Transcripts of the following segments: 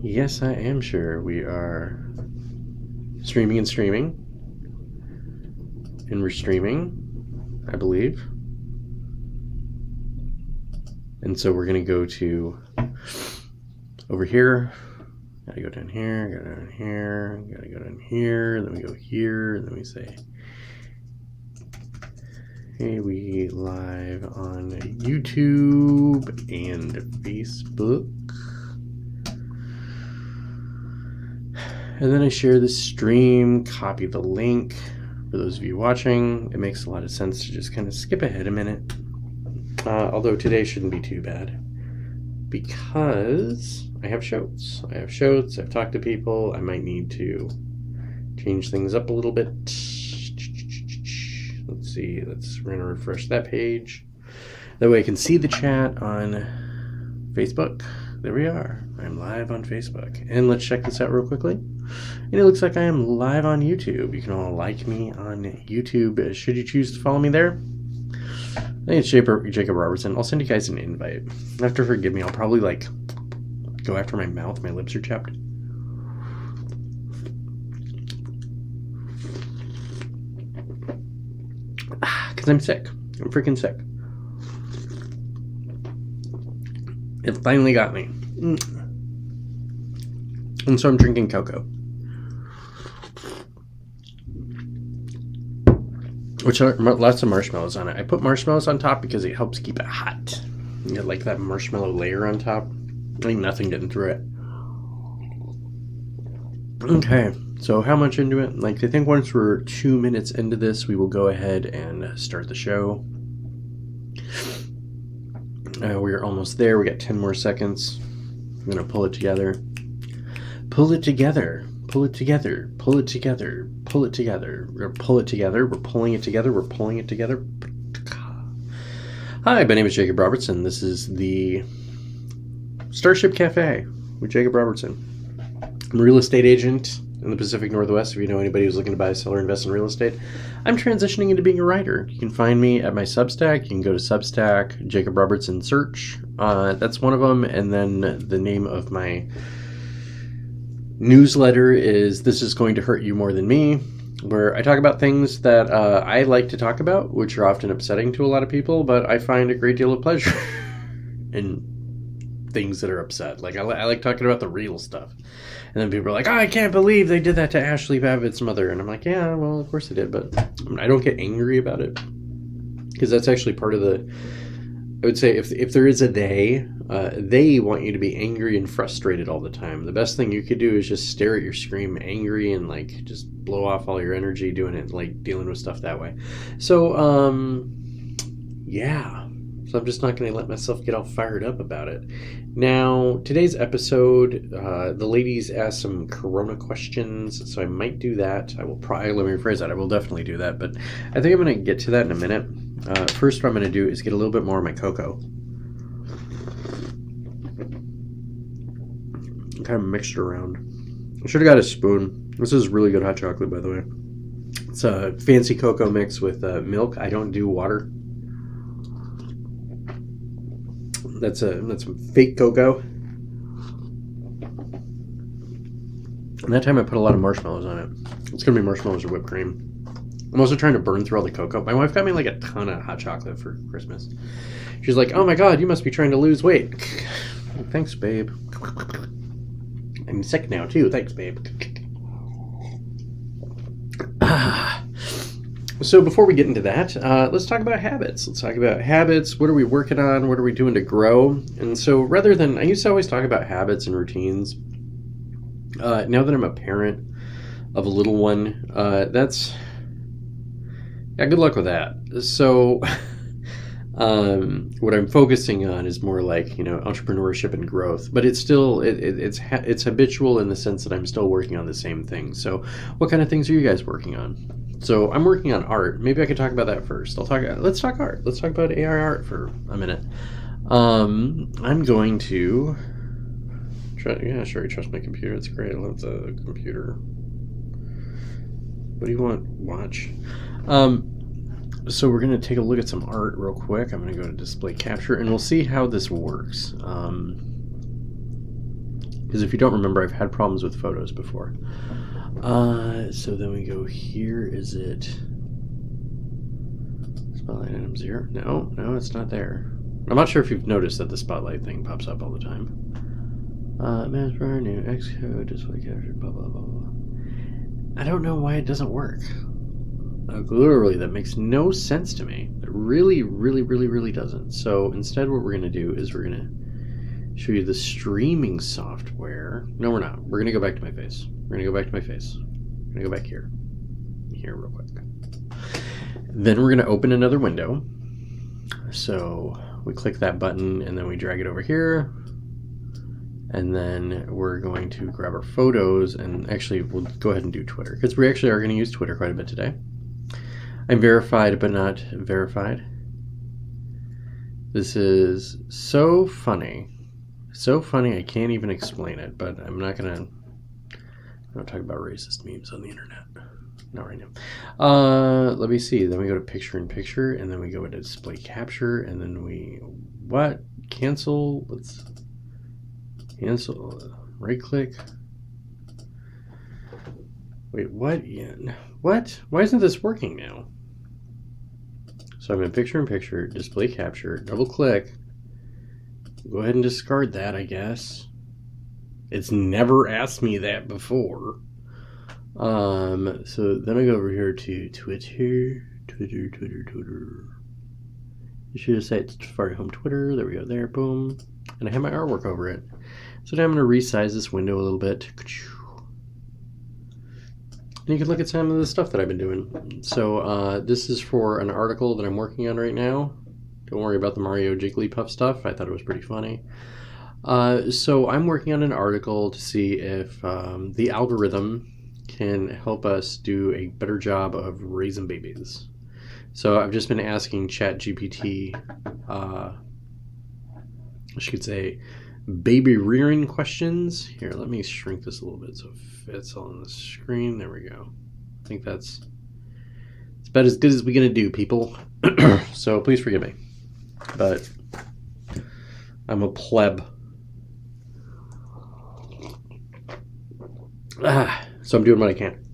Yes, I am sure we are streaming and streaming. And we're streaming, I believe. And so we're going to go to over here. Gotta go down here, go down here, gotta go down here, then we go here, and then we say, hey, we live on YouTube and Facebook. And then I share the stream, copy the link. For those of you watching, it makes a lot of sense to just kind of skip ahead a minute. Although today shouldn't be too bad because I have shows. I've talked to people. I might need to change things up a little bit. Let's see. We're going to refresh that page. That way I can see the chat on Facebook. There we are. I'm live on Facebook. And let's check this out real quickly. And it looks like I am live on YouTube. You can all like me on YouTube should you choose to follow me there. I think it's Jacob Robertson. I'll send you guys an invite. You have to forgive me. I'll probably go after my mouth. My lips are chapped. Because I'm sick. I'm freaking sick. It finally got me. And so I'm drinking cocoa. Which are lots of marshmallows on it. I put marshmallows on top because it helps keep it hot. You get like that marshmallow layer on top. Like nothing getting through it. Okay, so how much into it? I think once we're 2 minutes into this, we will go ahead and start the show. We're almost there. We got 10 more seconds. I'm going to pull it together. Pull it together. Pull it together. Pull it together. Pull it together. We're pull it together. We're pulling it together. We're pulling it together. Hi, my name is Jacob Robertson. This is the Starship Cafe with Jacob Robertson. I'm a real estate agent in the Pacific Northwest. If you know anybody who's looking to buy, sell, or invest in real estate, I'm transitioning into being a writer. You can find me at my Substack. You can go to Substack, Jacob Robertson Search. That's one of them. And then the name of my newsletter is This Is Going to Hurt You More Than Me, where I talk about things that I like to talk about, which are often upsetting to a lot of people, but I find a great deal of pleasure in things that are upset. I like talking about the real stuff. And then people are like, oh, I can't believe they did that to Ashley Babbitt's mother. And I'm like, yeah, well, of course they did, but I don't get angry about it. Because that's actually part of the, I would say if there is a they want you to be angry and frustrated all the time. The best thing you could do is just stare at your screen angry and just blow off all your energy doing it, dealing with stuff that way. So, yeah. So I'm just not going to let myself get all fired up about it. Now, today's episode, the ladies asked some Corona questions, so I might do that. I will probably, let me rephrase that, I will definitely do that, but I think I'm going to get to that in a minute. First, what I'm going to do is get a little bit more of my cocoa. Kind of mixed it around. I should have got a spoon. This is really good hot chocolate, by the way. It's a fancy cocoa mix with milk. I don't do water. That's fake cocoa. And that time I put a lot of marshmallows on it. It's going to be marshmallows or whipped cream. I'm also trying to burn through all the cocoa. My wife got me a ton of hot chocolate for Christmas. She's like, oh my God, you must be trying to lose weight. Thanks, babe. I'm sick now too. Thanks, babe. So before we get into that, let's talk about habits. Let's talk about habits. What are we working on? What are we doing to grow? And so rather than, I used to always talk about habits and routines. Now that I'm a parent of a little one, good luck with that. So what I'm focusing on is more entrepreneurship and growth, but it's still, it's habitual in the sense that I'm still working on the same thing. So what kind of things are you guys working on? So I'm working on art. Maybe I could talk about that first. Let's talk art. Let's talk about AI art for a minute. I'm going to try, yeah, sure, you trust my computer. It's great. I love the computer. What do you want? Watch. So we're going to take a look at some art real quick. I'm going to go to display capture and we'll see how this works. Because if you don't remember, I've had problems with photos before. So then we go here. Is it spotlight item 0? No, it's not there. I'm not sure if you've noticed that the spotlight thing pops up all the time. Man's brand new Xcode display capture, blah blah blah blah. I don't know why it doesn't work. Literally, that makes no sense to me. It really doesn't. So instead, what we're gonna do is we're gonna show you the streaming software. No, we're not. We're gonna go back to my face. We're gonna go back to my face. We're gonna go back here real quick. Then we're gonna open another window. So we click that button and then we drag it over here. And then we're going to grab our photos, and actually we'll go ahead and do Twitter, because we actually are going to use Twitter quite a bit today. I'm verified but not verified. This is so funny. So funny I can't even explain it, but I'm not going to talk about racist memes on the internet. Not right now. Let me see. Then we go to picture in picture, and then we go to display capture, and then we cancel. Let's cancel. Right click. Wait, what? What? Why isn't this working now? So I'm in picture in picture, display capture, double click. Go ahead and discard that, I guess. It's never asked me that before. So then I go over here to Twitter. You should have said Safari Home Twitter. There we go, there, boom. And I have my artwork over it. So now I'm going to resize this window a little bit. And you can look at some of the stuff that I've been doing. So this is for an article that I'm working on right now. Don't worry about the Mario Jigglypuff stuff. I thought it was pretty funny. So I'm working on an article to see if the algorithm can help us do a better job of raising babies. So I've just been asking ChatGPT, I should say, baby rearing questions. Here, let me shrink this a little bit so it fits on the screen. There we go. I think it's about as good as we're gonna do, people. So please forgive me, but I'm a pleb. So I'm doing what I can.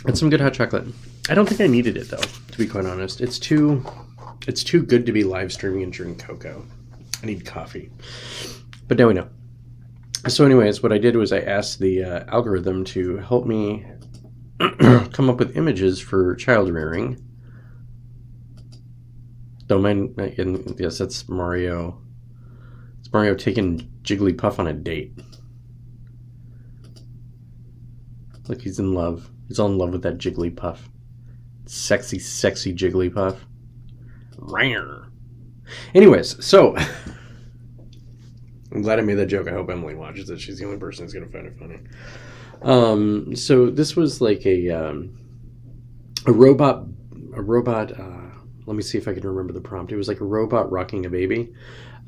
And some good hot chocolate. I don't think I needed it though, to be quite honest. It's too good to be live streaming and drink cocoa. I need coffee. But now we know. So anyways, what I did was I asked the algorithm to help me come up with images for child rearing. Don't mind, and yes, that's Mario. It's Mario taking Jigglypuff on a date. Look, he's in love. He's all in love with that Jigglypuff. Sexy, sexy Jigglypuff. Rare. Anyways, so I'm glad I made that joke. I hope Emily watches it. She's the only person who's gonna find it funny. So this was like a robot. Let me see if I can remember the prompt. It was like a robot rocking a baby.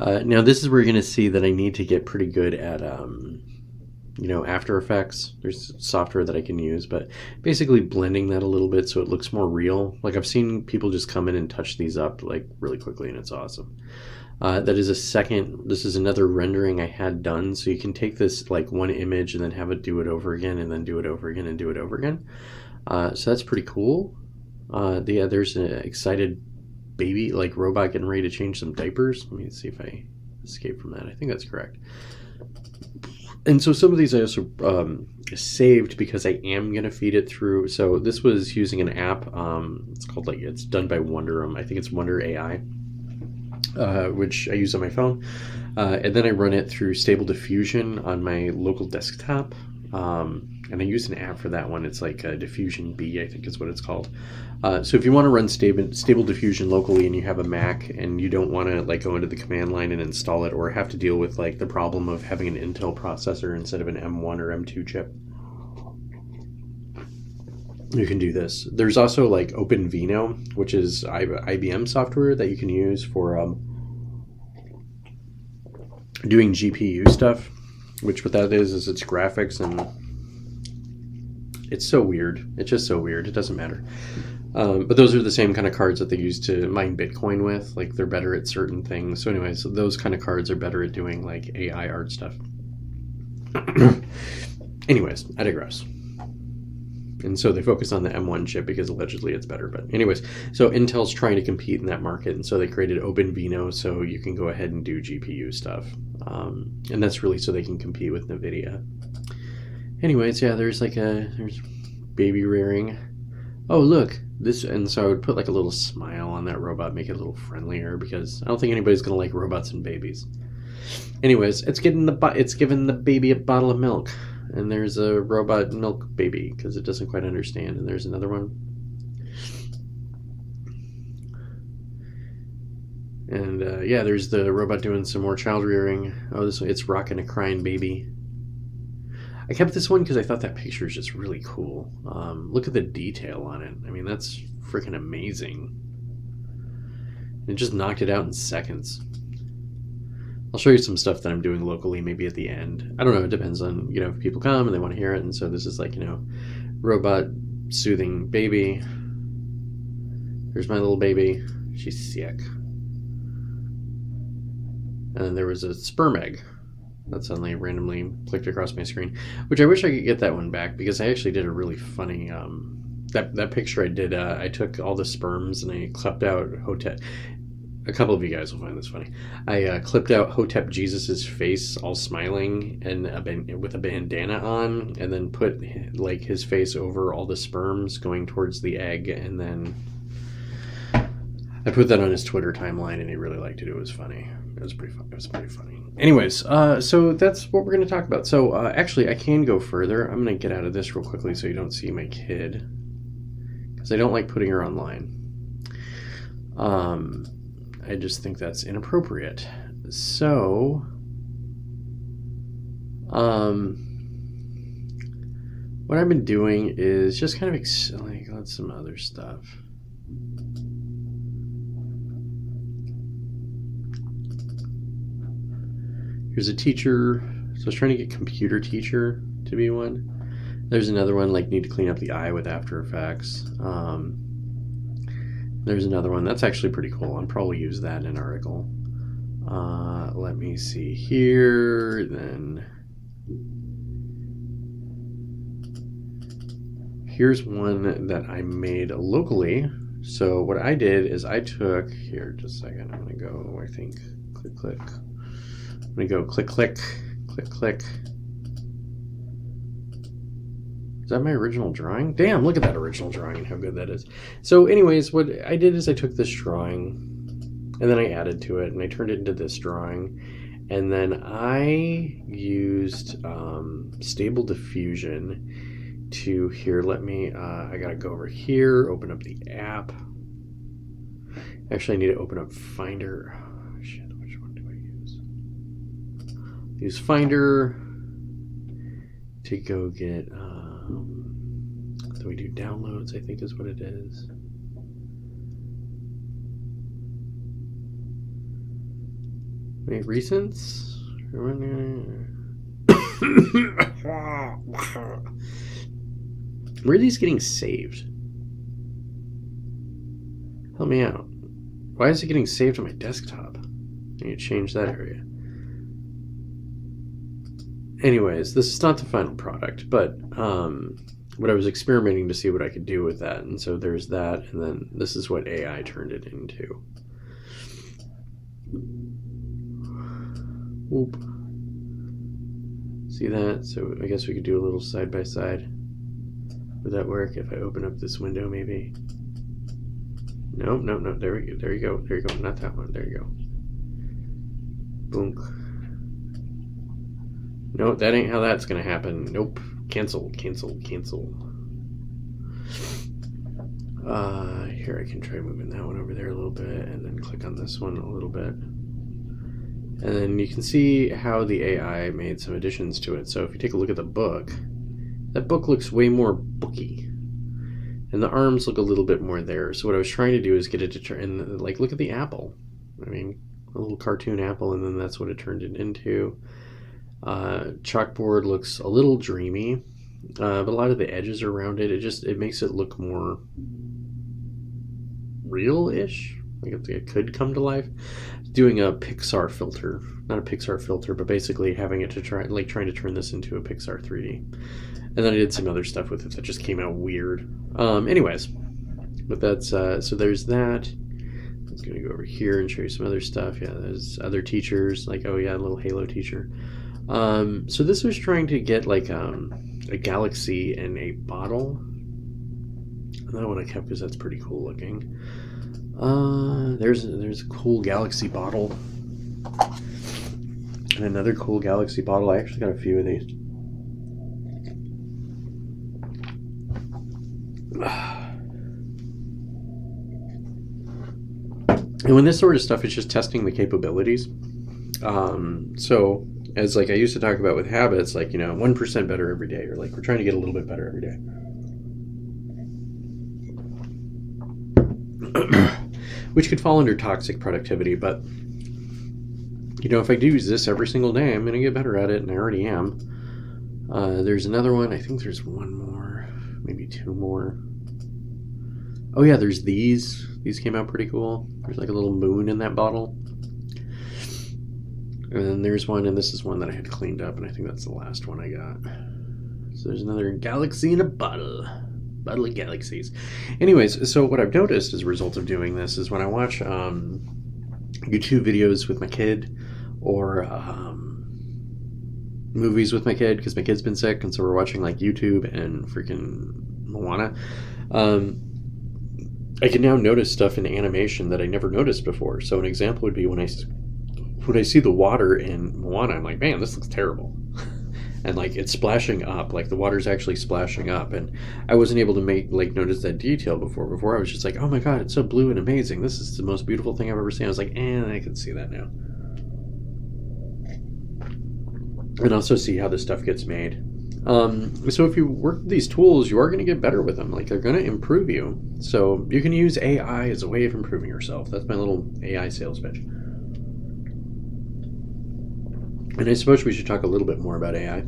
Now this is where you're gonna see that I need to get pretty good at After Effects. There's software that I can use, but basically blending that a little bit so it looks more real. Like I've seen people just come in and touch these up like really quickly, and it's awesome. That is this is another rendering I had done. So you can take this like one image and then have it do it over again, and then do it over again and do it over again. So that's pretty cool. There's an excited baby, like robot getting ready to change some diapers. Let me see if I escape from that. I think that's correct. And so some of these I also saved because I am going to feed it through. So this was using an app. It's called it's done by Wonder. I think it's Wonder AI, which I use on my phone. And then I run it through Stable Diffusion on my local desktop. And I use an app for that one. It's like Diffusion B, I think is what it's called. So if you want to run Stable Diffusion locally and you have a Mac and you don't want to go into the command line and install it, or have to deal with the problem of having an Intel processor instead of an M1 or M2 chip, you can do this. There's also OpenVINO, which is IBM software that you can use for doing GPU stuff, which what that is it's graphics, and it's so weird. It's just so weird. It doesn't matter. But those are the same kind of cards that they use to mine Bitcoin with. Like, they're better at certain things. So anyway, so those kind of cards are better at doing like AI art stuff. Anyways, I digress. And so they focus on the M1 chip because allegedly it's better. But anyways, so Intel's trying to compete in that market. And so they created OpenVINO so you can go ahead and do GPU stuff. And that's really so they can compete with NVIDIA. Anyways, yeah, there's baby rearing. Oh, look, this. And so I would put like a little smile on that robot, make it a little friendlier, because I don't think anybody's going to like robots and babies. Anyways, it's giving the baby a bottle of milk. And there's a robot milk baby because it doesn't quite understand. And there's another one. And yeah, there's the robot doing some more child rearing. Oh, this one, it's rocking a crying baby. I kept this one because I thought that picture is just really cool. Look at the detail on it. I mean, that's freaking amazing. It just knocked it out in seconds. I'll show you some stuff that I'm doing locally, maybe at the end. I don't know. It depends on, if people come and they want to hear it. And so this is like, robot soothing baby. Here's my little baby. She's sick. And then there was a sperm egg that suddenly randomly clicked across my screen, which I wish I could get that one back because I actually did a really funny, that picture I did, I took all the sperms and I clipped out Hotep. A couple of you guys will find this funny. I clipped out Hotep Jesus's face all smiling and with a bandana on, and then put like his face over all the sperms going towards the egg, and then I put that on his Twitter timeline, and he really liked it. It was funny. It was pretty funny. Anyways, so that's what we're going to talk about. So actually, I can go further. I'm going to get out of this real quickly so you don't see my kid, because I don't like putting her online. I just think that's inappropriate. So, what I've been doing is just kind of let's some other stuff. Here's a teacher. So I was trying to get computer teacher to be one. There's another one, like need to clean up the eye with After Effects. There's another one. That's actually pretty cool. I'll probably use that in an article. Let me see here. Then here's one that I made locally. So what I did is I took, here, just a second. I'm going to go, I think, click. I'm going to go click. Is that my original drawing? Damn, look at that original drawing and how good that is. So anyways, what I did is I took this drawing and then I added to it and I turned it into this drawing. And then I used Stable Diffusion to here. I got to go over here, open up the app. Actually, I need to open up Finder. Oh, shit, which one do I use? Use Finder to go get... So we do downloads, I think is what it is. Wait, recents? Where are these getting saved? Help me out. Why is it getting saved on my desktop? I need to change that area. Anyways, this is not the final product, but what I was experimenting to see what I could do with that. And so there's that, and then this is what AI turned it into. Whoop. See that? So I guess we could do a little side by side. Would that work if I open up this window maybe? No. There you go. Not that one. There you go. Boom. No, that ain't how that's gonna happen. Nope. Cancel. Here I can try moving that one over there a little bit and then click on this one a little bit. And then you can see how the AI made some additions to it. So if you take a look at the book, that book looks way more booky. And the arms look a little bit more there. So what I was trying to do is get it to turn, like, look at the apple. I mean, a little cartoon apple, and then that's what it turned it into. Chalkboard looks a little dreamy, but a lot of the edges around it, it makes it look more real-ish, like it could come to life. Doing a Pixar filter, not a Pixar filter, but basically having it to trying to turn this into a Pixar 3D. And then I did some other stuff with it that just came out weird. Anyways, but that's so there's that. I was gonna go over here and show you some other stuff. Yeah, there's other teachers, like, oh yeah, a little Halo teacher. So this was trying to get like a galaxy in a bottle. That one I kept because that's pretty cool looking. There's a cool galaxy bottle. And another cool galaxy bottle. I actually got a few of these. And when this sort of stuff is just testing the capabilities. So as like I used to talk about with habits, like, 1% better every day, or like we're trying to get a little bit better every day. Which could fall under toxic productivity, but if I do use this every single day, I'm going to get better at it, and I already am. There's another one. I think there's one more, maybe two more. Oh yeah, there's these. These came out pretty cool. There's like a little moon in that bottle. And then there's one, and this is one that I had cleaned up, and I think that's the last one I got. So there's another galaxy in a bottle. Bottle of galaxies. Anyways, so what I've noticed as a result of doing this is when I watch YouTube videos with my kid, or movies with my kid, because my kid's been sick, and so we're watching like YouTube and freaking Moana, I can now notice stuff in animation that I never noticed before. So an example would be when I see the water in Moana, I'm like, man, this looks terrible. And like it's splashing up, like the water's actually splashing up, and I wasn't able to notice that detail before. Before I was just like, oh my god, it's so blue and amazing. This is the most beautiful thing I've ever seen. I was like, I can see that now. And also see how this stuff gets made. So if you work with these tools, you are going to get better with them. Like they're going to improve you. So you can use AI as a way of improving yourself. That's my little AI sales pitch. And I suppose we should talk a little bit more about AI.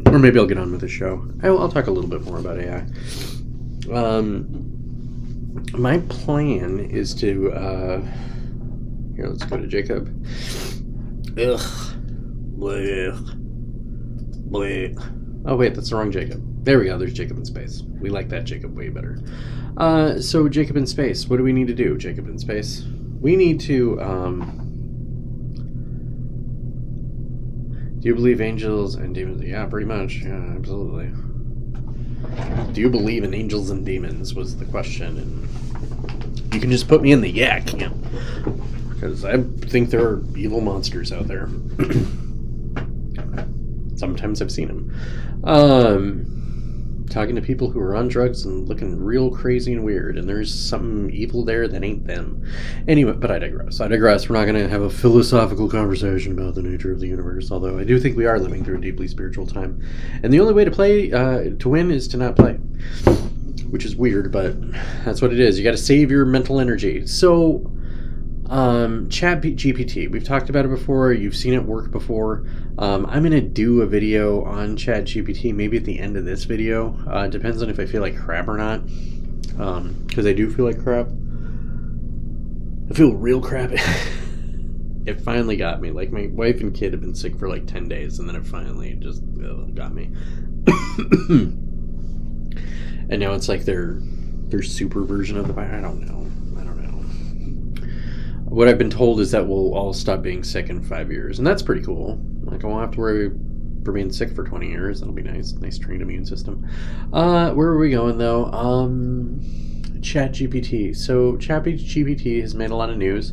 Or maybe I'll get on with the show. I'll talk a little bit more about AI. My plan is to... here, let's go to Jacob. Ugh. Blech. Blech. Oh, wait, that's the wrong Jacob. There we go. There's Jacob in space. We like that Jacob way better. So Jacob in space. What do we need to do, Jacob in space? We need to... Do you believe angels and demons? Yeah, pretty much. Yeah, absolutely. Do you believe in angels and demons was the question. And you can just put me in the yeah camp. Because I think there are evil monsters out there. Sometimes I've seen them. Talking to people who are on drugs and looking real crazy and weird, and there's something evil there that ain't them. Anyway, but I digress. We're not going to have a philosophical conversation about the nature of the universe, although I do think we are living through a deeply spiritual time. And the only way to play, to win, is to not play. Which is weird, but that's what it is. You got to save your mental energy. So... ChatGPT, we've talked about it before, you've seen it work before. I'm going to do a video on ChatGPT maybe at the end of this video. Depends on if I feel like crap or not, because I do feel like crap. I feel real crap. It finally got me. Like, my wife and kid have been sick for like 10 days, and then it finally just got me. And now it's like their super version of the virus. I don't know. What I've been told is that we'll all stop being sick in 5 years, and that's pretty cool. Like, I won't have to worry for being sick for 20 years. That'll be nice. Nice trained immune system. Where are we going, though? ChatGPT. So, ChatGPT has made a lot of news.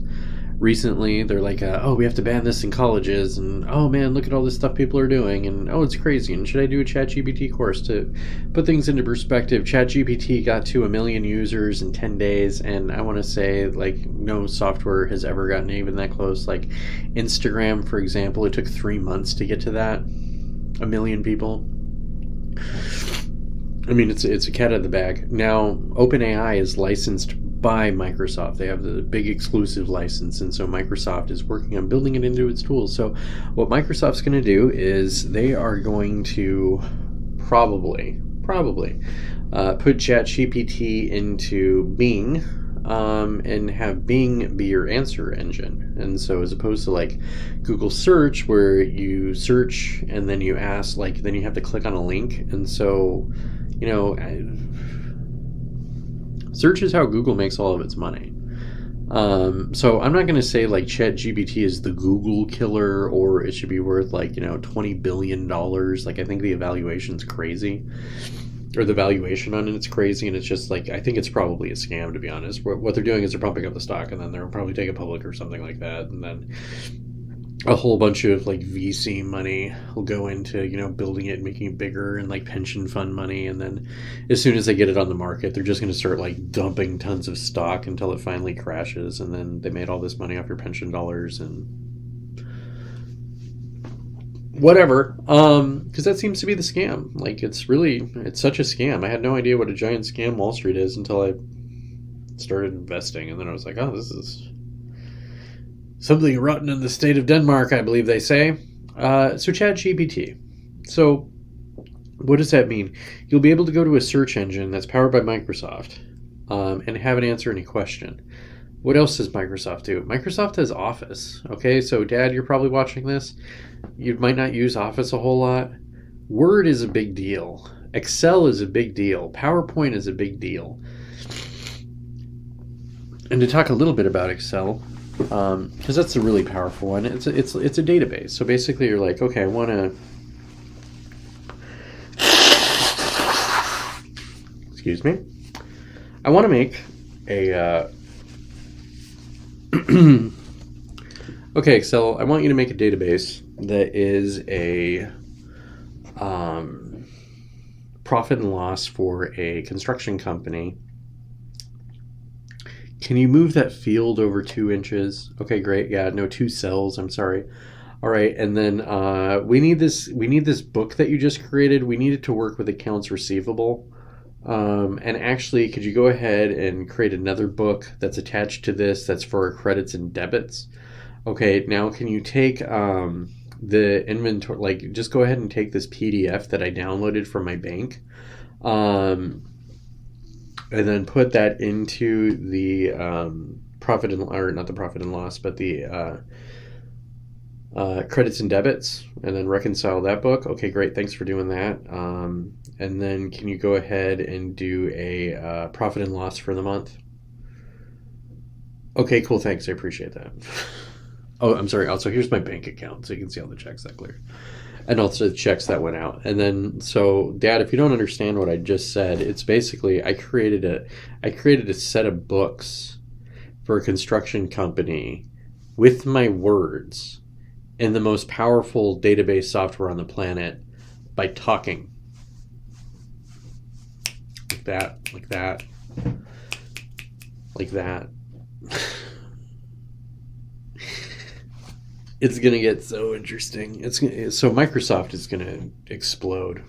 Recently, they're like, oh, we have to ban this in colleges, and oh man, look at all this stuff people are doing, and oh, it's crazy, and should I do a ChatGPT course? To put things into perspective, ChatGPT got to 1 million users in 10 days, and I want to say, like, no software has ever gotten even that close. Like, Instagram, for example, it took 3 months to get to that. 1 million people. I mean, it's a cat out of the bag. Now, OpenAI is licensed by Microsoft. They have the big exclusive license, and so Microsoft is working on building it into its tools. So what Microsoft's going to do is they are going to probably, Probably. Put ChatGPT into Bing, and have Bing be your answer engine. And so as opposed to like Google search where you search and then you ask, like, then you have to click on a link. And so, search is how Google makes all of its money. So I'm not going to say like ChatGPT is the Google killer or it should be worth like, $20 billion. Like, I think the evaluation's crazy, or the valuation on it's crazy. And it's just like, I think it's probably a scam, to be honest. What they're doing is they're pumping up the stock and then they'll probably take it public or something like that. And then a whole bunch of like VC money will go into, building it, making it bigger, and like pension fund money. And then as soon as they get it on the market, they're just going to start like dumping tons of stock until it finally crashes. And then they made all this money off your pension dollars and whatever. Because that seems to be the scam. Like, it's such a scam. I had no idea what a giant scam Wall Street is until I started investing. And then I was like, oh, this is something rotten in the state of Denmark, I believe they say. So ChatGPT. So what does that mean? You'll be able to go to a search engine that's powered by Microsoft, and have it answer any question. What else does Microsoft do? Microsoft has Office. Okay, so Dad, you're probably watching this. You might not use Office a whole lot. Word is a big deal. Excel is a big deal. PowerPoint is a big deal. And to talk a little bit about Excel, because that's a really powerful one. It's a database. So basically, you're like, okay, I want to. Excuse me. I want to make a. Okay, Excel. I want you to make a database that is a profit and loss for a construction company. Can you move that field over 2 inches? Okay, great. Yeah, no, 2 cells. I'm sorry. All right, and then we need this book that you just created. We need it to work with accounts receivable. And actually, could you go ahead and create another book that's attached to this that's for credits and debits? Okay, now can you take the inventory? Like, just go ahead and take this PDF that I downloaded from my bank. And then put that into the profit and, or not the profit and loss, but the credits and debits, and then reconcile that book. Okay, great. Thanks for doing that. And then can you go ahead and do a profit and loss for the month? Okay, cool. Thanks. I appreciate that. Oh, I'm sorry. Also, here's my bank account so you can see all the checks that cleared. And also the checks that went out. And then, so Dad, if you don't understand what I just said, it's basically I created a set of books for a construction company with my words in the most powerful database software on the planet by talking. Like that, like that, like that. It's going to get so interesting. So Microsoft is going to explode.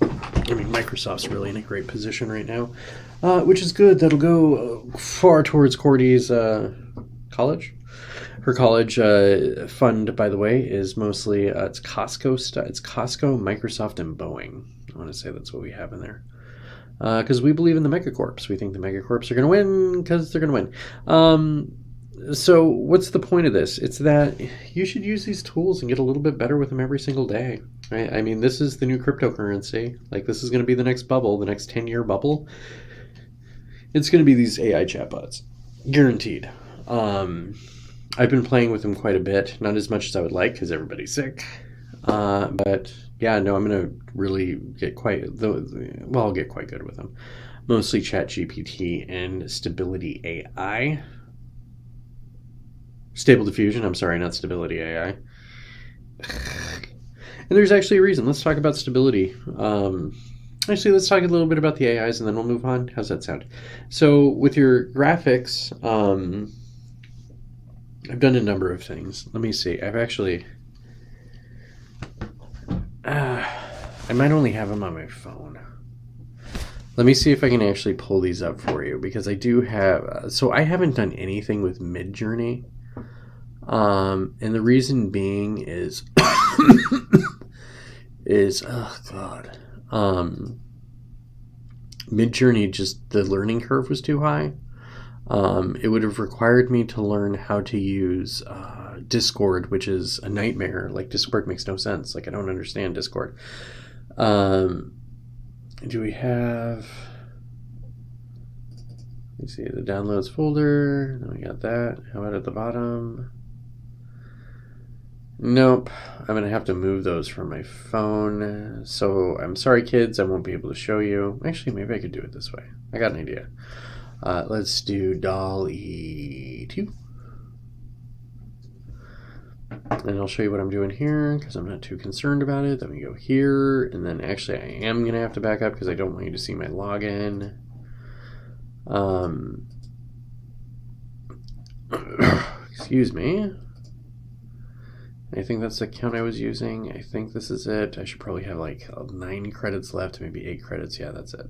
I mean, Microsoft's really in a great position right now, which is good. That'll go far towards Cordy's college. Her college fund, by the way, is mostly it's Costco stuff. It's Costco, Microsoft, and Boeing. I want to say that's what we have in there. Because we believe in the megacorps. We think the megacorps are going to win because they're going to win. So what's the point of this? It's that you should use these tools and get a little bit better with them every single day. Right? I mean, this is the new cryptocurrency. Like, this is going to be the next bubble, the next 10-year bubble. It's going to be these AI chatbots. Guaranteed. I've been playing with them quite a bit. Not as much as I would like because everybody's sick. But yeah, no, I'm going to really get I'll get quite good with them. Mostly ChatGPT and Stability AI. Stable Diffusion, I'm sorry, not Stability AI. And there's actually a reason. Let's talk about stability. Actually, let's talk a little bit about the AIs and then we'll move on. How's that sound? So with your graphics, I've done a number of things. Let me see. I've actually... I might only have them on my phone. Let me see if I can actually pull these up for you because I do have... so I haven't done anything with Midjourney. And the reason being is oh god, Midjourney, just the learning curve was too high. It would have required me to learn how to use Discord, which is a nightmare. Like, Discord makes no sense. Like, I don't understand Discord. Do we have... Let's see, the downloads folder. Then we got that. How about at the bottom? Nope. I'm going to have to move those from my phone. So I'm sorry, kids. I won't be able to show you. Actually, maybe I could do it this way. I got an idea. Let's do DALL-E 2. And I'll show you what I'm doing here because I'm not too concerned about it. Then we go here. And then actually I am going to have to back up because I don't want you to see my login. Excuse me. I think that's the account I was using. I think this is it. I should probably have like 9 credits left, maybe 8 credits. Yeah, that's it.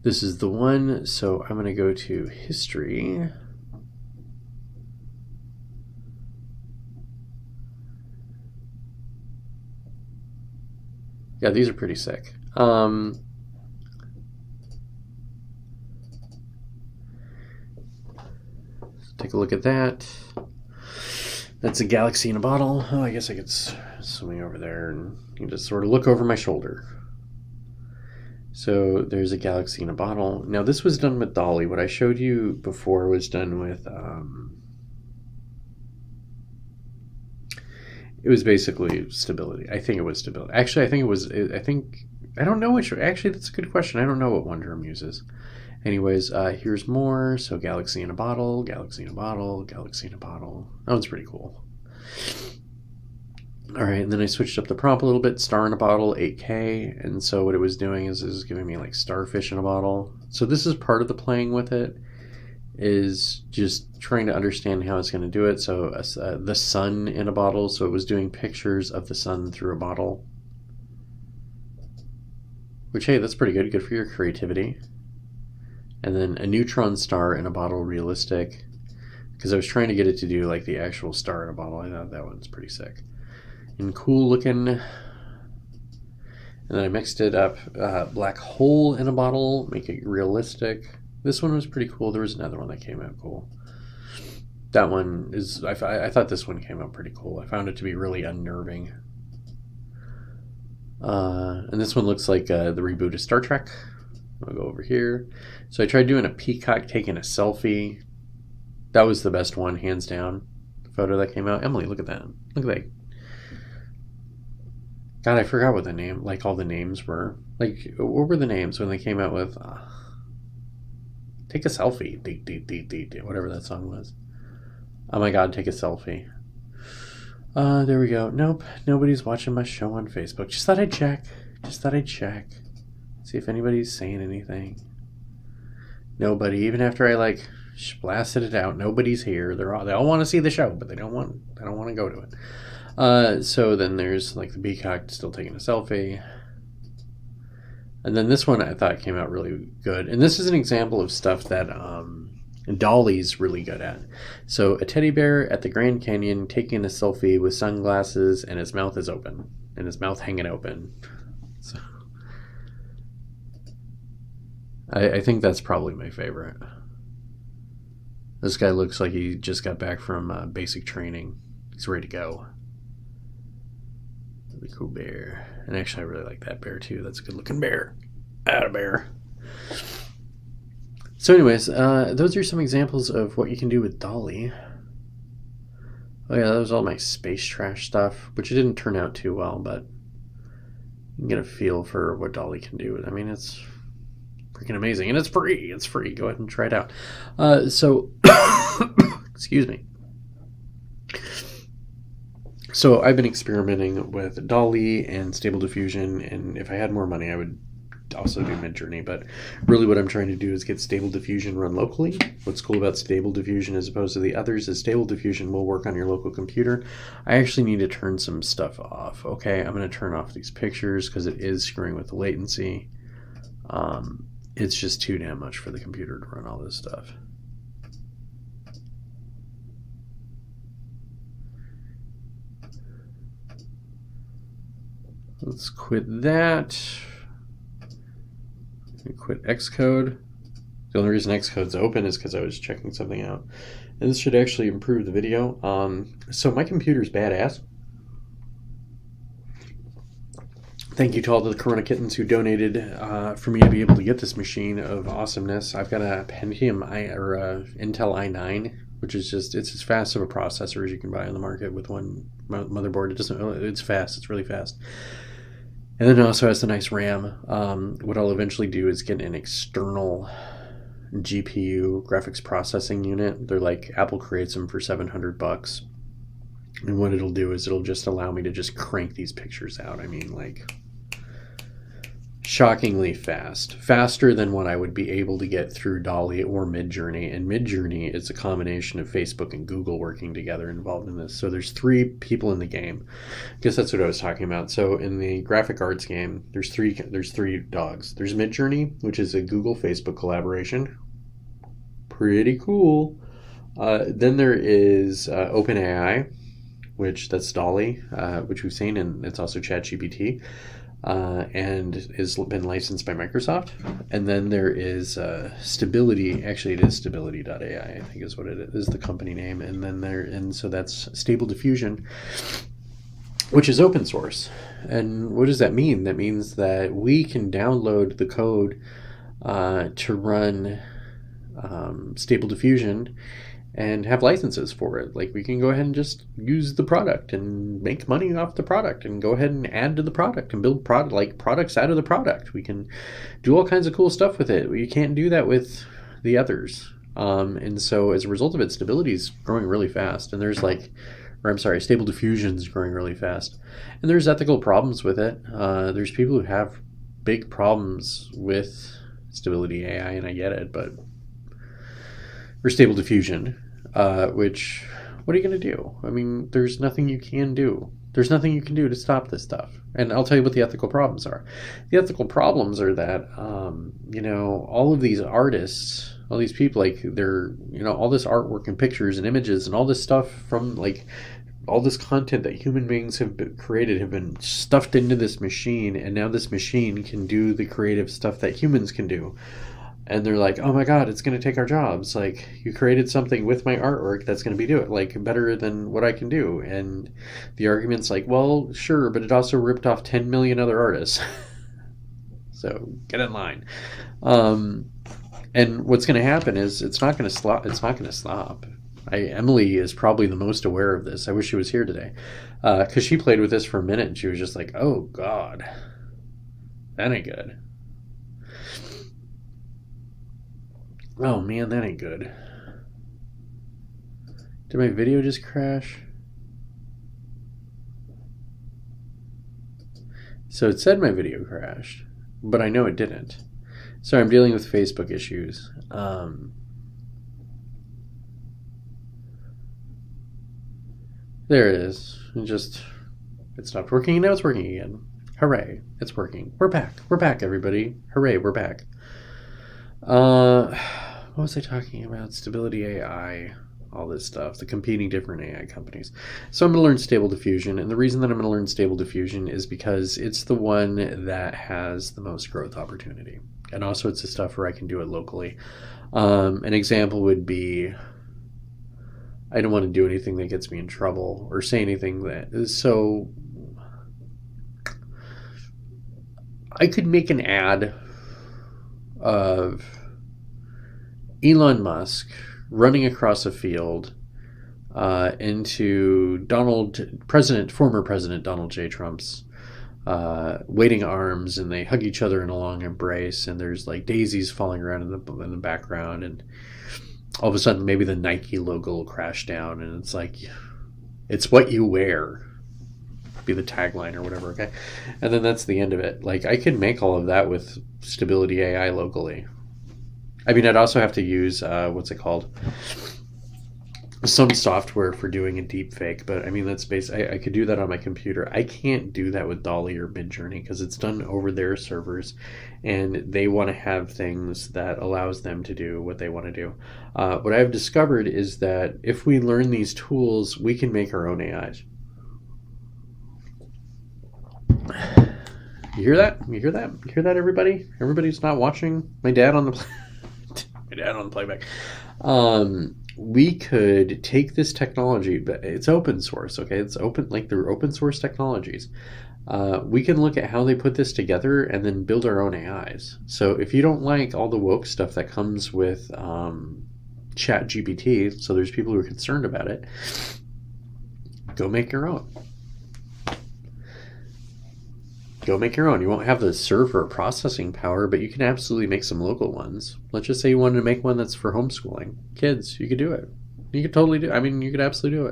This is the one. So I'm going to go to history. Yeah, these are pretty sick. Take a look at that. That's a galaxy in a bottle. Oh, I guess I could swing over there and you just sort of look over my shoulder. So there's a galaxy in a bottle. Now this was done with DALL-E. What I showed you before was done with... it was basically stability. I think it was stability. Actually, I think it was... I don't know which... Actually, that's a good question. I don't know what Wonder uses. Anyways, here's more. So galaxy in a bottle, galaxy in a bottle, galaxy in a bottle. That one's pretty cool. All right, and then I switched up the prompt a little bit. Star in a bottle, 8K. And so what it was doing is it was giving me like starfish in a bottle. So this is part of the playing with it, is just trying to understand how it's going to do it. So the sun in a bottle. So it was doing pictures of the sun through a bottle. Which, hey, that's pretty good. Good for your creativity. And then a neutron star in a bottle, realistic. Because I was trying to get it to do like the actual star in a bottle. I thought that one's pretty sick. And cool looking. And then I mixed it up. Black hole in a bottle, make it realistic. This one was pretty cool. There was another one that came out cool. That one is, I thought this one came out pretty cool. I found it to be really unnerving. And this one looks like the reboot of Star Trek. I'll go over here. So I tried doing a peacock taking a selfie. That was the best one, hands down. The photo that came out. Emily, look at that. Look at that. God, I forgot what the name, like all the names were. Like, what were the names when they came out with Take a Selfie? Whatever that song was. Oh my God, Take a Selfie. There we go. Nope, nobody's watching my show on Facebook. Just thought I'd check. See if anybody's saying anything. Nobody. Even after I like blasted it out, nobody's here. They all want to see the show, but they don't want to go to it. So then there's like the peacock still taking a selfie. And then this one I thought came out really good. And this is an example of stuff that DALL-E's really good at. So a teddy bear at the Grand Canyon taking a selfie with sunglasses and his mouth is open. And his mouth hanging open. So I think that's probably my favorite. This guy looks like he just got back from basic training. He's ready to go. Really cool bear. And actually, I really like that bear too. That's a good looking bear. Atta bear. So anyways, those are some examples of what you can do with DALL-E. Oh yeah, that was all my space trash stuff, which it didn't turn out too well, but you can get a feel for what DALL-E can do. I mean, it's freaking amazing, and it's free. It's free. Go ahead and try it out. So, excuse me. So I've been experimenting with DALL-E and Stable Diffusion, and if I had more money, I would also do Midjourney. But really what I'm trying to do is get Stable Diffusion run locally. What's cool about Stable Diffusion as opposed to the others is Stable Diffusion will work on your local computer. I actually need to turn some stuff off. Okay, I'm going to turn off these pictures because it is screwing with the latency. It's just too damn much for the computer to run all this stuff. Let's quit that. Quit Xcode. The only reason Xcode's open is because I was checking something out. And this should actually improve the video. So my computer's badass. Thank you to all the Corona Kittens who donated for me to be able to get this machine of awesomeness. I've got a Pentium Intel i9, which is it's as fast of a processor as you can buy on the market with one motherboard. It's fast. It's really fast. And then it also has the nice RAM. What I'll eventually do is get an external GPU graphics processing unit. They're like, Apple creates them for $700. And what it'll do is it'll just allow me to just crank these pictures out. I mean, like, shockingly fast. Faster than what I would be able to get through Dolly or Midjourney. And Midjourney is a combination of Facebook and Google working together involved in this. So there's 3 people in the game. I guess that's what I was talking about. So in the graphic arts game, there's three dogs. There's Midjourney, which is a Google-Facebook collaboration. Pretty cool. Then there is OpenAI, which that's Dolly, which we've seen, and it's also ChatGPT. And has been licensed by Microsoft. And then there is Stability. Actually, it is Stability.ai, I think is what it is, the company name. And then so that's Stable Diffusion, which is open source. And what does that mean? That means that we can download the code to run Stable Diffusion and have licenses for it. Like, we can go ahead and just use the product and make money off the product and go ahead and add to the product and build products out of the product. We can do all kinds of cool stuff with it. You can't do that with the others. And so as a result of it, Stability is growing really fast. And there's Stable Diffusion is growing really fast. And there's ethical problems with it. There's people who have big problems with Stability AI, and I get it, but for Stable Diffusion, which, what are you going to do? I mean, there's nothing you can do. There's nothing you can do to stop this stuff. And I'll tell you what the ethical problems are. The ethical problems are that, all of these artists, all these people, like, they're, all this artwork and pictures and images and all this stuff from, like, all this content that human beings have created have been stuffed into this machine, and now this machine can do the creative stuff that humans can do. And they're like, oh my God, it's going to take our jobs. Like, you created something with my artwork that's going to be better than what I can do. And the argument's like, well, sure, but it also ripped off 10 million other artists. So get in line. And what's going to happen is it's not going to stop. It's not going to stop. Emily is probably the most aware of this. I wish she was here today, because she played with this for a minute and she was just like, oh God, that ain't good. Oh man, that ain't good. Did my video just crash? So it said my video crashed, but I know it didn't. Sorry, I'm dealing with Facebook issues. There it is. It stopped working and now it's working again. Hooray, it's working. We're back. We're back, everybody. Hooray, we're back. What was I talking about? Stability AI, all this stuff, the competing different AI companies. So I'm going to learn Stable Diffusion, and the reason that I'm going to learn Stable Diffusion is because it's the one that has the most growth opportunity. And also it's the stuff where I can do it locally. An example would be, I don't want to do anything that gets me in trouble or say anything that is so... I could make an ad of Elon Musk running across a field into former President Donald J. Trump's waiting arms, and they hug each other in a long embrace, and there's like daisies falling around in the background, and all of a sudden maybe the Nike logo will crash down, and it's like, it's what you wear, be the tagline or whatever, okay? And then that's the end of it. Like, I could make all of that with Stability AI locally. I mean, I'd also have to use, what's it called? Some software for doing a deep fake, but I mean, that's I could do that on my computer. I can't do that with Dolly or Midjourney because it's done over their servers, and they want to have things that allows them to do what they want to do. What I've discovered is that if we learn these tools, we can make our own AIs. You hear that? You hear that? You hear that, everybody? Everybody's not watching my dad on the my dad on the playback. We could take this technology, but it's open source, okay? It's open, like they're open source technologies. We can look at how they put this together and then build our own AIs. So if you don't like all the woke stuff that comes with Chat GPT, so there's people who are concerned about it, go make your own. Go make your own. You won't have the server processing power, but you can absolutely make some local ones. Let's just say you wanted to make one that's for homeschooling kids. You could do it. You could totally do it. I mean, you could absolutely do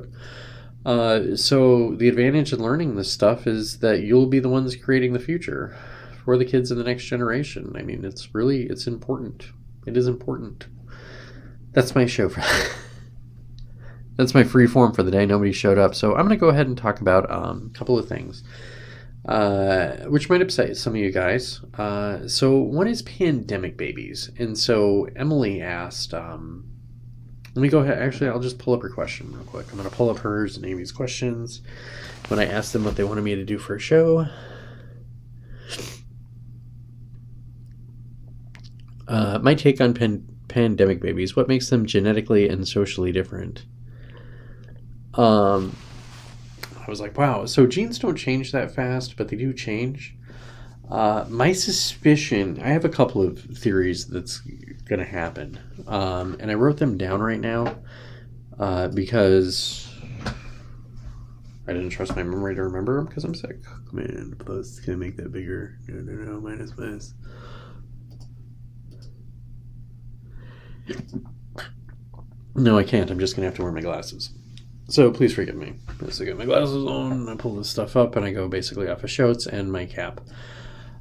it. So the advantage in learning this stuff is that you'll be the ones creating the future for the kids in the next generation. I mean, it's important. It is important. That's my show for that's my free form for the day. Nobody showed up. So I'm going to go ahead and talk about a couple of things. Which might upset some of you guys. So one is pandemic babies. And so Emily asked, let me go ahead. Actually, I'll just pull up her question real quick. I'm going to pull up hers and Amy's questions when I asked them what they wanted me to do for a show. My take on pandemic babies. What makes them genetically and socially different? I was like, wow, so genes don't change that fast, but they do change. My suspicion, I have a couple of theories that's going to happen. And I wrote them down right now because I didn't trust my memory to remember them because I'm sick. Man, plus, can I make that bigger? No, minus. No, I can't. I'm just going to have to wear my glasses. So please forgive me. As I get my glasses on, I pull this stuff up, and I go basically off of Schultz and my cap.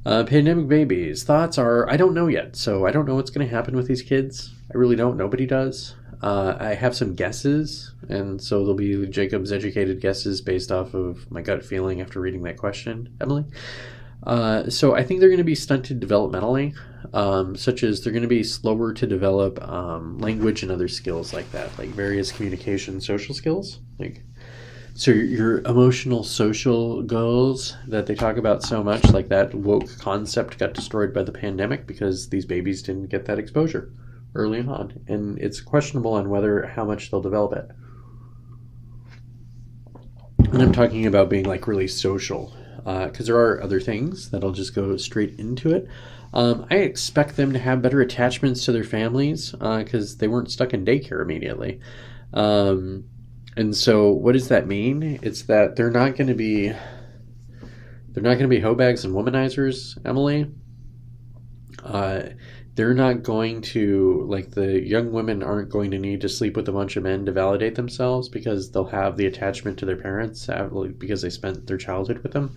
Pandemic babies. Thoughts are, I don't know yet. So I don't know what's going to happen with these kids. I really don't. Nobody does. I have some guesses, and so there'll be Jacob's educated guesses based off of my gut feeling after reading that question, Emily. So I think they're going to be stunted developmentally, such as they're going to be slower to develop language and other skills like that, like various communication, social skills. So your emotional, social goals that they talk about so much, like that woke concept got destroyed by the pandemic because these babies didn't get that exposure early on. And it's questionable on how much they'll develop it. And I'm talking about being like really social. Because there are other things that'll just go straight into it. I expect them to have better attachments to their families because they weren't stuck in daycare immediately. And so what does that mean? It's that they're not going to be hoe bags and womanizers, Emily. They're not going to, like, the young women aren't going to need to sleep with a bunch of men to validate themselves because they'll have the attachment to their parents because they spent their childhood with them.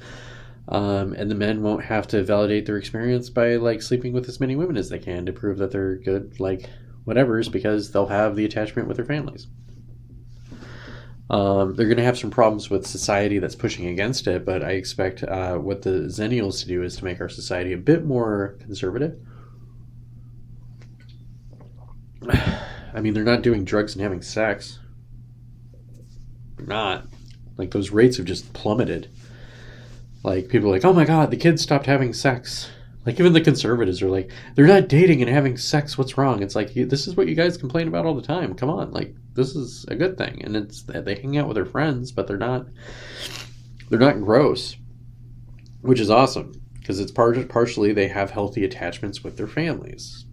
And the men won't have to validate their experience by, like, sleeping with as many women as they can to prove that they're good, like, whatevers, because they'll have the attachment with their families. They're going to have some problems with society that's pushing against it, but I expect what the Zennials to do is to make our society a bit more conservative. I mean, they're not doing drugs and having sex. They're not. Like, those rates have just plummeted. Like, people are like, oh my god, the kids stopped having sex. Like, even the conservatives are like, they're not dating and having sex, what's wrong? It's like, this is what you guys complain about all the time. Come on, like, this is a good thing. And it's they hang out with their friends, but they're not gross. Which is awesome. Because it's partially they have healthy attachments with their families.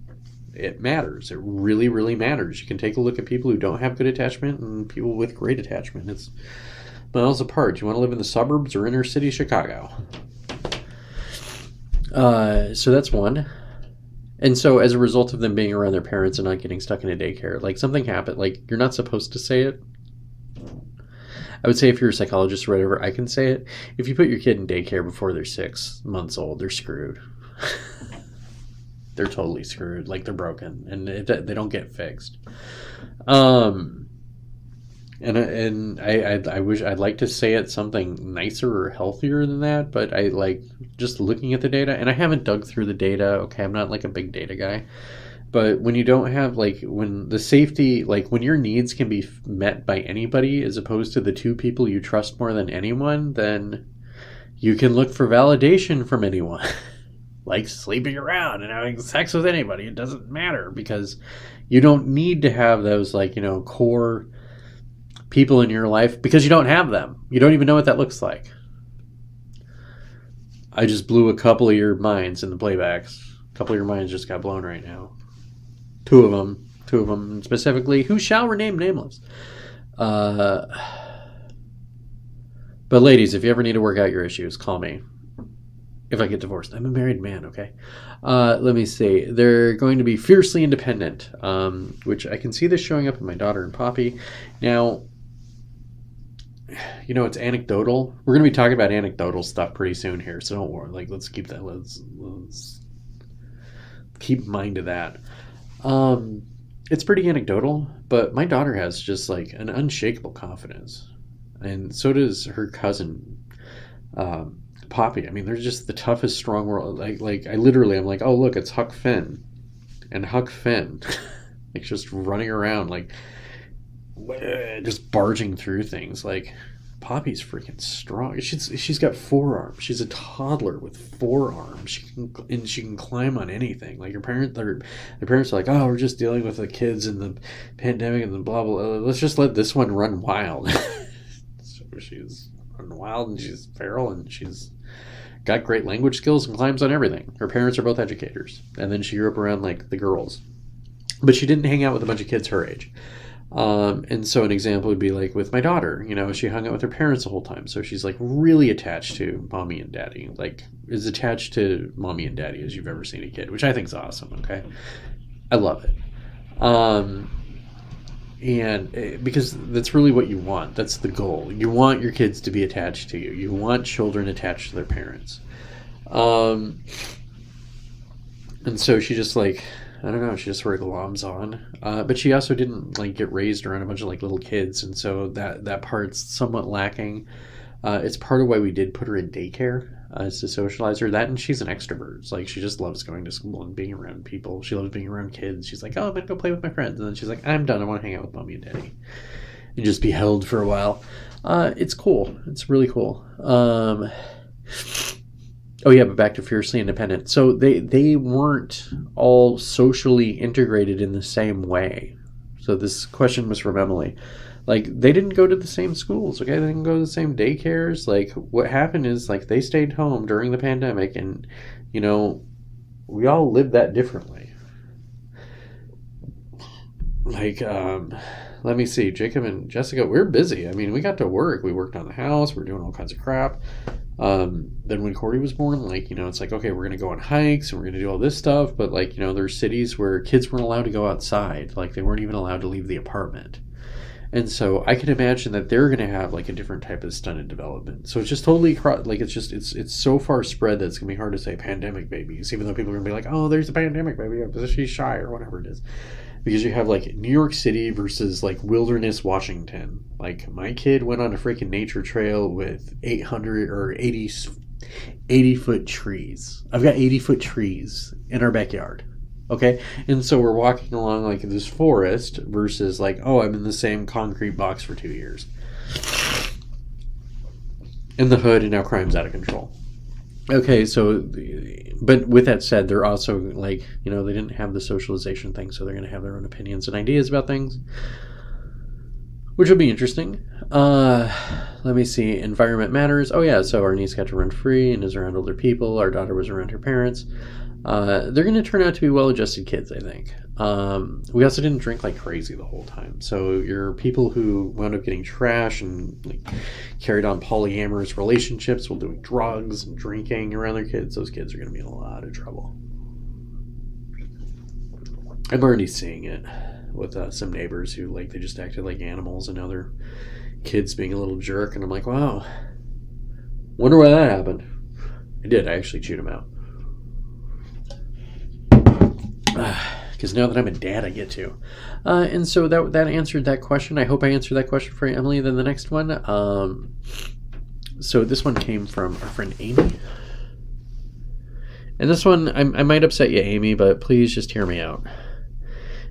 It matters. It really, really matters. You can take a look at people who don't have good attachment and people with great attachment. It's miles apart. You want to live in the suburbs or inner city Chicago? So that's one. And so as a result of them being around their parents and not getting stuck in a daycare, like something happened, like you're not supposed to say it. I would say if you're a psychologist or whatever, I can say it. If you put your kid in daycare before they're 6 months old, they're screwed. They're totally screwed. Like, they're broken and they don't get fixed. And I wish I'd like to say it something nicer or healthier than that, but I like just looking at the data, and I haven't dug through the data. Okay, I'm not like a big data guy, but when you don't have, like, when the safety, like when your needs can be met by anybody as opposed to the 2 people you trust more than anyone, then You can look for validation from anyone. Like sleeping around and having sex with anybody. It doesn't matter because you don't need to have those core people in your life because you don't have them. You don't even know what that looks like. I just blew a couple of your minds in the playbacks. A couple of your minds just got blown right now. Two of them specifically, who shall remain nameless. But ladies, if you ever need to work out your issues, call me. If I get divorced. I'm a married man, okay? Let me see. They're going to be fiercely independent, which I can see this showing up in my daughter and Poppy. Now, it's anecdotal. We're going to be talking about anecdotal stuff pretty soon here, so don't worry. Let's keep that. Let's keep mind of that. It's pretty anecdotal, but my daughter has just an unshakable confidence, and so does her cousin, Poppy. I mean, they're just the toughest, strong world. I'm like, oh look, it's Huck Finn, and Huck Finn, just running around, just barging through things. Poppy's freaking strong. She's got forearms. She's a toddler with forearms. She can climb on anything. Their parents are like, oh, we're just dealing with the kids and the pandemic and the blah blah. Let's just let this one run wild. So she's run wild and she's feral and she's got great language skills and climbs on everything. Her parents are both educators, and then she grew up around the girls, but she didn't hang out with a bunch of kids her age. And so an example would be with my daughter, she hung out with her parents the whole time. So she's really attached to mommy and daddy, as attached to mommy and daddy as you've ever seen a kid, which I think is awesome. Okay. I love it. And because that's really what you want. That's the goal. You want your kids to be attached to you. You want children attached to their parents. And so she just I don't know, she just sort of gloms on. But she also didn't get raised around a bunch of little kids, and so that part's somewhat lacking. It's part of why we did put her in daycare, is to socialize her. That, and she's an extrovert. She just loves going to school and being around people. She loves being around kids. She's like, oh, I'm gonna go play with my friends, and then she's like, I'm done. I want to hang out with mommy and daddy and just be held for a while. It's cool. It's really cool. Oh yeah, but back to fiercely independent. So they weren't all socially integrated in the same way. So this question was from Emily. They didn't go to the same schools, okay? They didn't go to the same daycares. What happened is they stayed home during the pandemic, and we all lived that differently. Let me see. Jacob and Jessica, we're busy. I mean, we got to work. We worked on the house. We're doing all kinds of crap. Then when Corey was born, it's okay, we're going to go on hikes and we're going to do all this stuff. But there's cities where kids weren't allowed to go outside. They weren't even allowed to leave the apartment. And so I can imagine that they're going to have a different type of stunted development. So it's just totally it's so far spread that it's going to be hard to say pandemic babies, even though people are going to be like, oh, there's a pandemic baby, she's shy or whatever it is. Because you have New York City versus Wilderness Washington. My kid went on a freaking nature trail with 800 or 80 foot trees. I've got 80-foot trees in our backyard. Okay? And so we're walking along this forest versus oh, I'm in the same concrete box for 2 years. In the hood, and now crime's out of control. Okay, so, but with that said, they're also they didn't have the socialization thing, so they're going to have their own opinions and ideas about things, which will be interesting. Let me see. Environment matters. Oh yeah, so our niece got to run free and is around older people. Our daughter was around her parents. They're going to turn out to be well-adjusted kids, I think. We also didn't drink like crazy the whole time. So your people who wound up getting trash and carried on polyamorous relationships while doing drugs and drinking around their kids, those kids are going to be in a lot of trouble. I'm already seeing it with some neighbors who they just acted like animals, and now their kids being a little jerk, and I'm like, wow, wonder why that happened. I did. I actually chewed him out. Because now that I'm a dad, I get to. And so that answered that question. I hope I answered that question for you, Emily. Then the next one. So this one came from our friend Amy. And this one, I might upset you, Amy, but please just hear me out.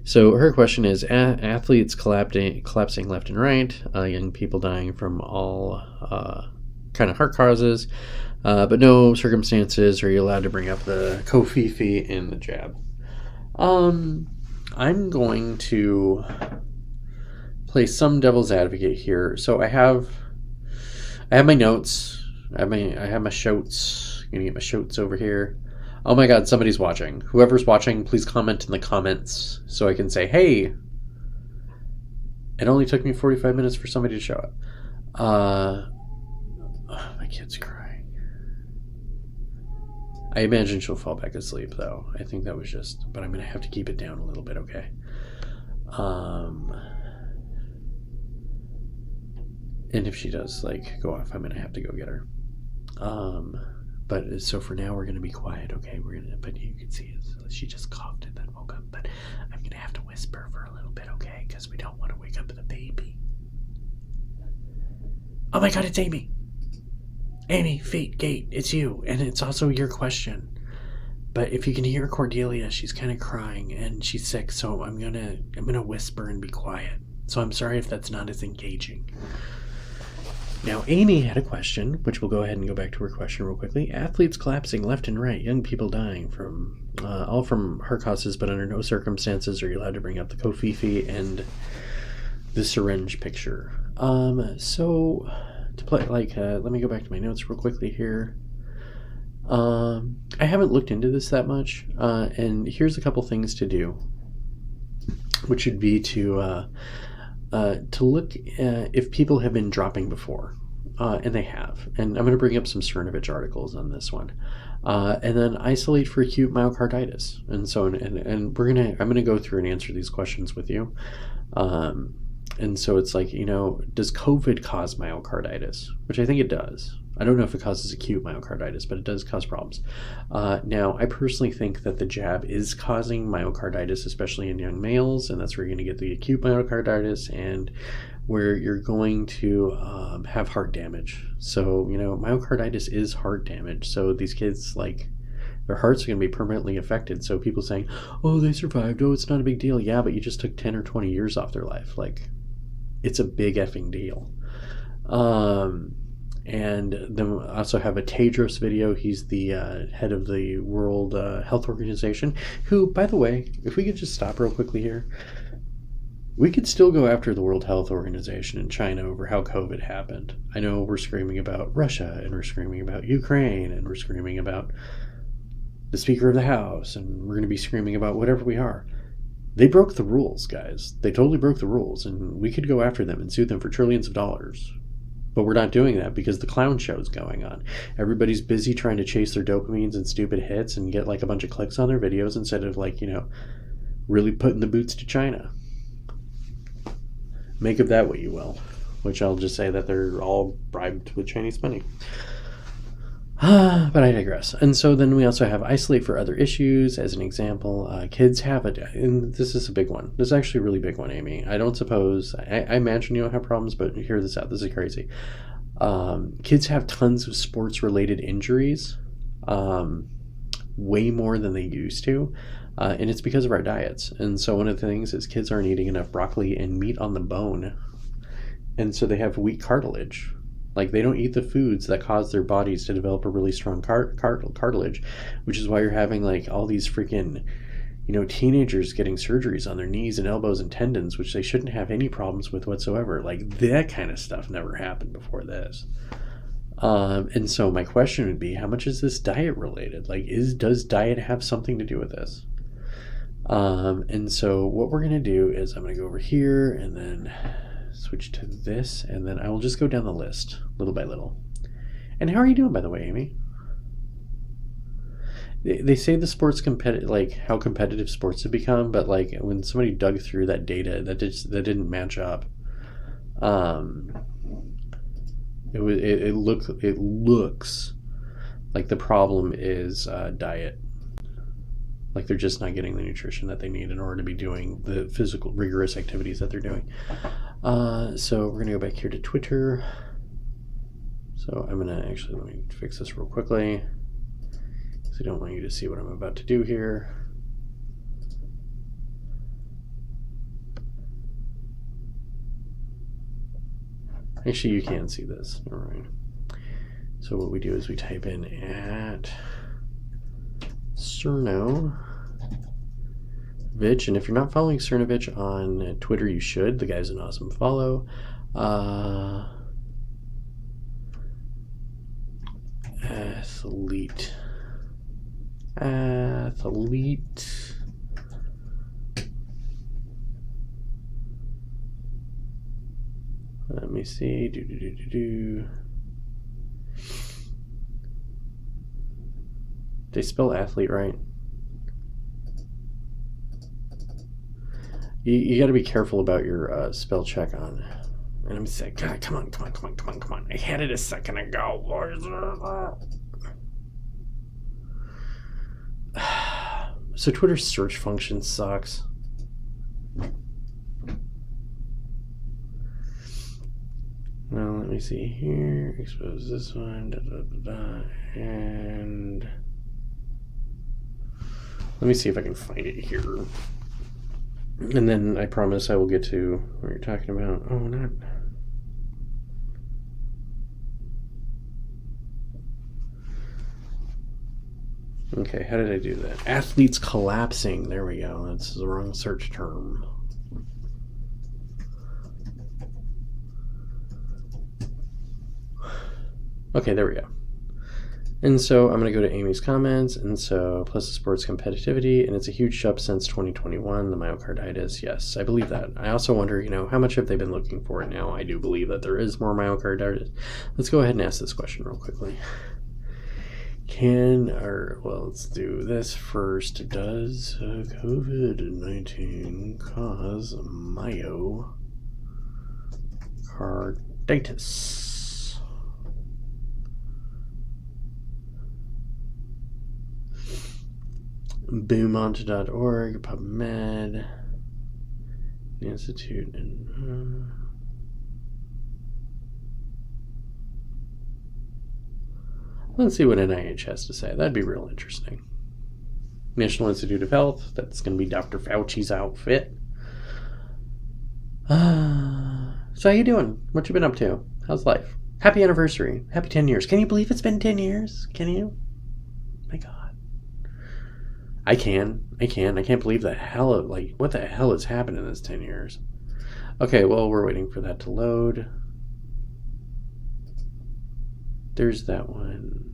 So her question is, athletes collapsing left and right, young people dying from all kind of heart causes, but no circumstances are you allowed to bring up the Kofifi and the jab. I'm going to play some devil's advocate here. So I have my notes. I have my shotes. I'm gonna get my shotes over here. Oh my god, somebody's watching. Whoever's watching, please comment in the comments so I can say, hey, it only took me 45 minutes for somebody to show up. Oh, my kid's crying. I imagine she'll fall back asleep, though. I think that was just... But I'm going to have to keep it down a little bit, okay? And if she does, like, go off, I'm going to have to go get her. But so for now, we're going to be quiet, okay? But you can see she just coughed and then woke up. But I'm going to have to whisper for a little bit, okay? Because we don't want to wake up the baby. Oh my god, it's Amy! Amy, feet, gate, it's you. And it's also your question. But if you can hear Cordelia, she's kind of crying and she's sick, so I'm gonna whisper and be quiet. So I'm sorry if that's not as engaging. Now, Amy had a question, which we'll go ahead and go back to her question real quickly. Athletes collapsing left and right, young people dying from all from heart causes, but under no circumstances are you allowed to bring up the Kofifi and the syringe picture. So to play, let me go back to my notes real quickly here. I haven't looked into this that much, and here's a couple things to do, which would be to look if people have been dropping before, and they have. And I'm going to bring up some Cernovich articles on this one, and then isolate for acute myocarditis, and so and I'm going to go through and answer these questions with you. And so it's like, does COVID cause myocarditis? Which I think it does. I don't know if it causes acute myocarditis, but it does cause problems. Now, I personally think that the jab is causing myocarditis, especially in young males, and that's where you're going to get the acute myocarditis and where you're going to have heart damage. So, myocarditis is heart damage. So these kids, their hearts are going to be permanently affected. So people saying, oh, they survived. Oh, it's not a big deal. Yeah, but you just took 10 or 20 years off their life. It's a big effing deal. And then we also have a Tedros video. He's the head of the World Health Organization, who, by the way, if we could just stop real quickly here, we could still go after the World Health Organization in China over how COVID happened. I know we're screaming about Russia, and we're screaming about Ukraine, and we're screaming about the Speaker of the House, and we're going to be screaming about whatever we are. They broke the rules, guys. They totally broke the rules, and we could go after them and sue them for trillions of dollars. But we're not doing that because the clown show is going on. Everybody's busy trying to chase their dopamines and stupid hits and get a bunch of clicks on their videos instead of really putting the boots to China. Make of that what you will. Which I'll just say that they're all bribed with Chinese money. But I digress. And so then we also have isolate for other issues. As an example, kids have and this is a big one. This is actually a really big one, Amy. I don't suppose, I imagine you don't have problems, but hear this out. This is crazy. Kids have tons of sports-related injuries, way more than they used to. And it's because of our diets. And so one of the things is kids aren't eating enough broccoli and meat on the bone. And so they have weak cartilage. They don't eat the foods that cause their bodies to develop a really strong cartilage, which is why you're having all these freaking, teenagers getting surgeries on their knees and elbows and tendons, which they shouldn't have any problems with whatsoever. That kind of stuff never happened before this. And so my question would be, how much is this diet related? Does diet have something to do with this? And so what we're going to do is I'm going to go over here and then switch to this, and then I will just go down the list little by little. And how are you doing, by the way, Amy? They say the sports how competitive sports have become, but when somebody dug through that data, that didn't match up. It looks like the problem is diet. They're just not getting the nutrition that they need in order to be doing the physical, rigorous activities that they're doing. So we're going to go back here to Twitter. So I'm going to let me fix this real quickly, because I don't want you to see what I'm about to do here. Actually, you can see this. All right. So what we do is we type in at Cernovich, and if you're not following Cernovich on Twitter, you should. The guy's an awesome follow. Athlete. Let me see. They spell athlete right. You got to be careful about your spell check on. And I'm saying, God, come on. I had it a second ago. So Twitter's search function sucks. Now let me see here. Expose this one. And let me see if I can find it here. And then I promise I will get to what you're talking about. Oh, not. Okay, how did I do that? Athletes collapsing. There we go. That's the wrong search term. Okay, there we go. And so I'm going to go to Amy's comments, and so plus the sports competitivity, and it's a huge jump since 2021, the myocarditis. Yes, I believe that. I also wonder, how much have they been looking for it now? I do believe that there is more myocarditis. Let's go ahead and ask this question real quickly. Let's do this first. Does COVID-19 cause myocarditis? Beaumont.org, PubMed, Institute, and let's see what NIH has to say. That'd be real interesting. National Institute of Health, that's going to be Dr. Fauci's outfit. So how you doing? What you been up to? How's life? Happy anniversary. Happy 10 years. Can you believe it's been 10 years? Can you? My God. I can't believe the hell of, what the hell has happened in this 10 years? Okay, well, we're waiting for that to load. There's that one.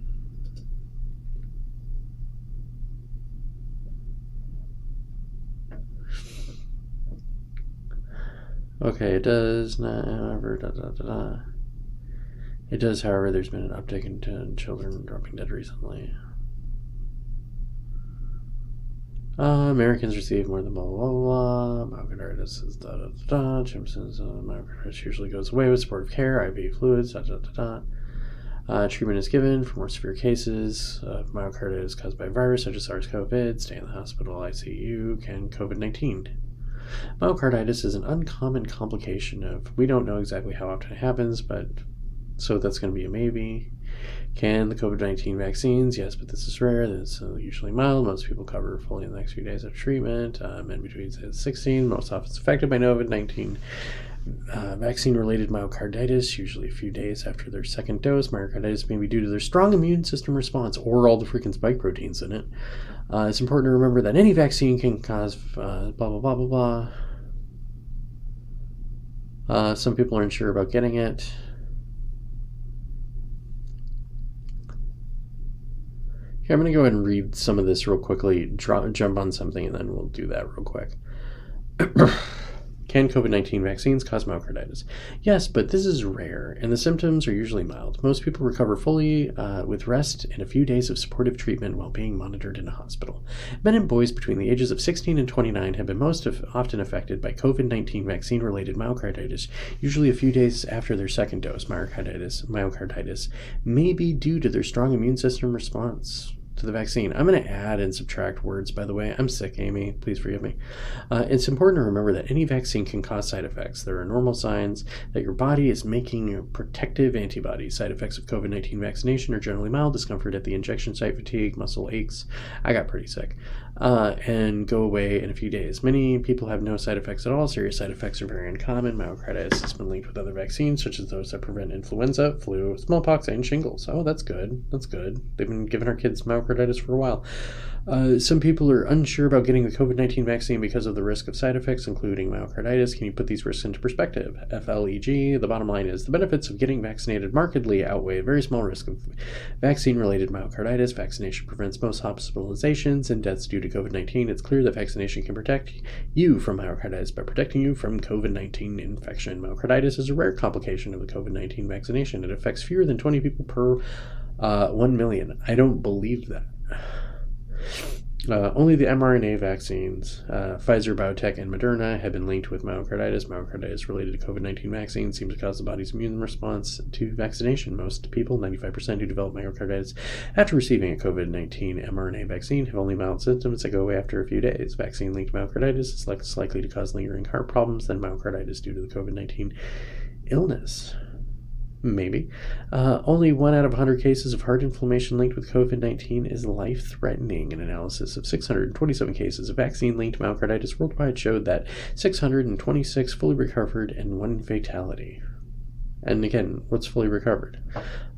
Okay, it does not, however, It does, however, there's been an uptick in children dropping dead recently. Americans receive more than blah, blah, blah, blah. Myocarditis is Simpsons, myocarditis usually goes away with supportive care, IV fluids, treatment is given for more severe cases of myocarditis caused by a virus such as SARS-CoV. Stay in the hospital, ICU, can COVID-19. Myocarditis is an uncommon complication of, we don't know exactly how often it happens, but so that's going to be a maybe. Can the COVID-19 vaccines? Yes, but this is rare. It's usually mild. Most people cover fully in the next few days of treatment. Men between 16, most often affected by COVID-19 vaccine-related myocarditis, usually a few days after their second dose. Myocarditis may be due to their strong immune system response or all the freaking spike proteins in it. It's important to remember that any vaccine can cause blah, blah, blah, blah, blah. Some people are unsure about getting it. I'm going to go ahead and read some of this real quickly, jump on something, and then we'll do that real quick. Can COVID-19 vaccines cause myocarditis? Yes, but this is rare, and the symptoms are usually mild. Most people recover fully with rest and a few days of supportive treatment while being monitored in a hospital. Men and boys between the ages of 16 and 29 have been most often affected by COVID-19 vaccine-related myocarditis, usually a few days after their second dose. Myocarditis may be due to their strong immune system response. to the vaccine. I'm going to add and subtract words, by the way. I'm sick, Amy. Please forgive me. It's important to remember that any vaccine can cause side effects. There are normal signs that your body is making protective antibodies. Side effects of COVID-19 vaccination are generally mild: discomfort at the injection site, fatigue, muscle aches. I got pretty sick. And go away in a few days. Many people have no side effects at all. Serious side effects are very uncommon. Myocarditis has been linked with other vaccines, such as those that prevent influenza, flu, smallpox, and shingles. Oh, that's good. That's good. They've been giving our kids myocarditis for a while. Some people are unsure about getting the COVID-19 vaccine because of the risk of side effects, including myocarditis. Can you put these risks into perspective? FLEG, the bottom line is the benefits of getting vaccinated markedly outweigh a very small risk of vaccine-related myocarditis. Vaccination prevents most hospitalizations and deaths due to COVID-19. It's clear that vaccination can protect you from myocarditis by protecting you from COVID-19 infection. Myocarditis is a rare complication of the COVID-19 vaccination. It affects fewer than 20 people per 1 million. I don't believe that. Only the mRNA vaccines, Pfizer, BioNTech, and Moderna, have been linked with myocarditis. Myocarditis related to COVID-19 vaccine seems to cause the body's immune response to vaccination. Most people, 95% who develop myocarditis after receiving a COVID-19 mRNA vaccine, have only mild symptoms that go away after a few days. Vaccine-linked myocarditis is less likely to cause lingering heart problems than myocarditis due to the COVID-19 illness. Maybe. Only 1 out of 100 cases of heart inflammation linked with COVID-19 is life-threatening. An analysis of 627 cases of vaccine-linked myocarditis worldwide showed that 626 fully recovered and 1 fatality. And again, what's fully recovered?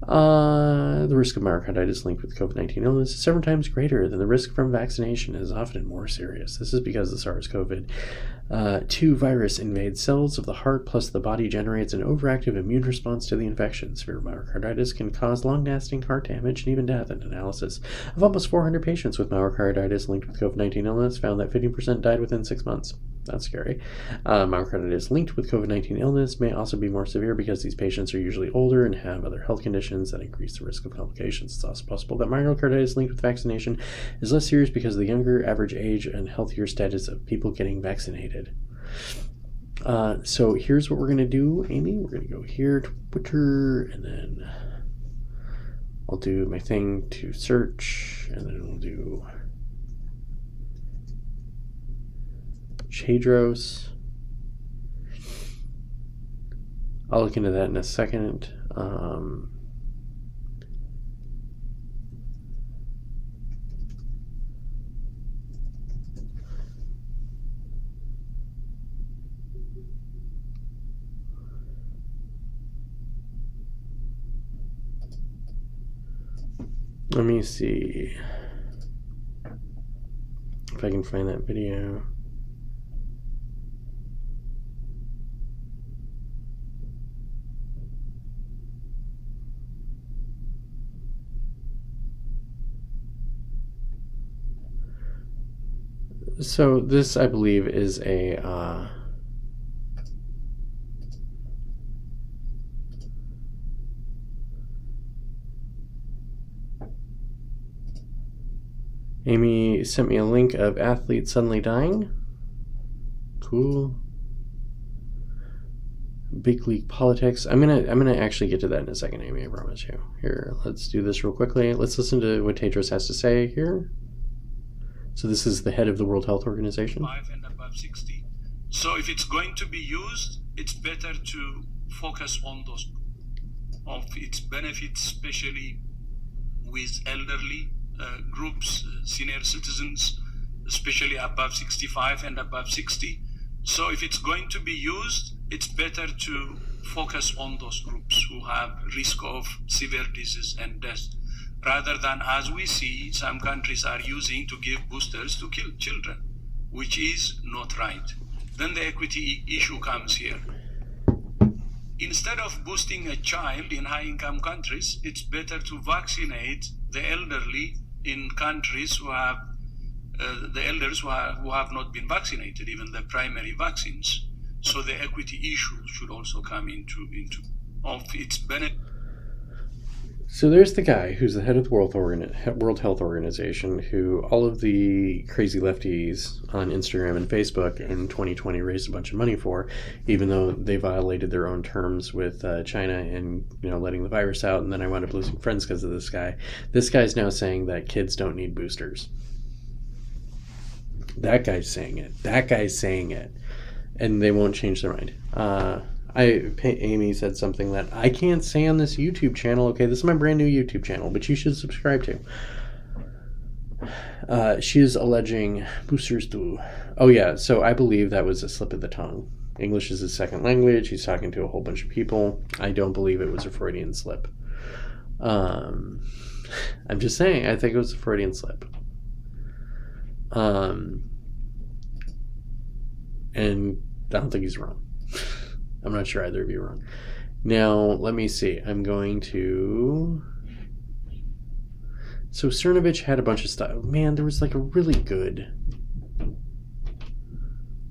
The risk of myocarditis linked with COVID-19 illness is 7 times greater than the risk from vaccination and is often more serious. This is because the SARS-CoV-2 virus invades cells of the heart, plus the body generates an overactive immune response to the infection. Severe myocarditis can cause long-lasting heart damage and even death. An analysis of almost 400 patients with myocarditis linked with COVID-19 illness found that 50% died within 6 months. That's scary. Myocarditis linked with COVID-19 illness may also be more severe because these patients are usually older and have other health conditions that increase the risk of complications. It's also possible that myocarditis linked with vaccination is less serious because of the younger average age and healthier status of people getting vaccinated. So here's what we're going to do, Amy. We're going to go here to Twitter, and then I'll do my thing to search, and then we'll do Chadros. I'll look into that in a second. Let me see if I can find that video. So this, I believe, is a Amy sent me a link of athletes suddenly dying. Cool. Big league politics. I'm gonna actually get to that in a second, Amy, I promise you. Here, let's do this real quickly. Let's listen to what Tedros has to say here. So this is the head of the World Health Organization. 5 and above 60. So if it's going to be used, it's better to focus on those of its benefits, especially with elderly groups, senior citizens, especially above 65 and above 60. So if it's going to be used, it's better to focus on those groups who have risk of severe disease and death, rather than, as we see, some countries are using to give boosters to kill children, which is not right. Then the equity issue comes here. Instead of boosting a child in high-income countries, it's better to vaccinate the elderly in countries who have the elders who have not been vaccinated, even the primary vaccines. So the equity issue should also come into of its benefit. So there's the guy who's the head of the World Health Organization, who all of the crazy lefties on Instagram and Facebook in 2020 raised a bunch of money for, even though they violated their own terms with China and letting the virus out. And then I wound up losing friends because of this guy. This guy's now saying that kids don't need boosters. That guy's saying it. And they won't change their mind. Amy said something that I can't say on this YouTube channel. Okay, this is my brand new YouTube channel, but you should subscribe to. She is alleging boosters do. Oh yeah, so I believe that was a slip of the tongue. English is his second language. He's talking to a whole bunch of people. I don't believe it was a Freudian slip. I'm just saying, I think it was a Freudian slip. And I don't think he's wrong. I'm not sure either of you are wrong. Now, let me see. I'm going to... So Cernovich had a bunch of stuff. Man, there was like a really good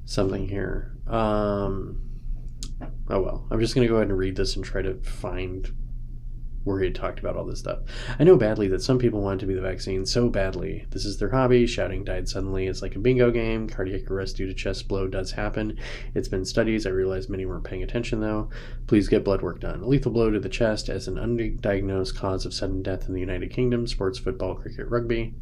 something here. Oh well. I'm just going to go ahead and read this and try to find where he had talked about all this stuff. I know badly that some people wanted to be the vaccine so badly. This is their hobby. Shouting died suddenly. It's like a bingo game. Cardiac arrest due to chest blow does happen. It's been studies. I realize many weren't paying attention though. Please get blood work done. A lethal blow to the chest as an undiagnosed cause of sudden death in the United Kingdom. Sports, football, cricket, rugby.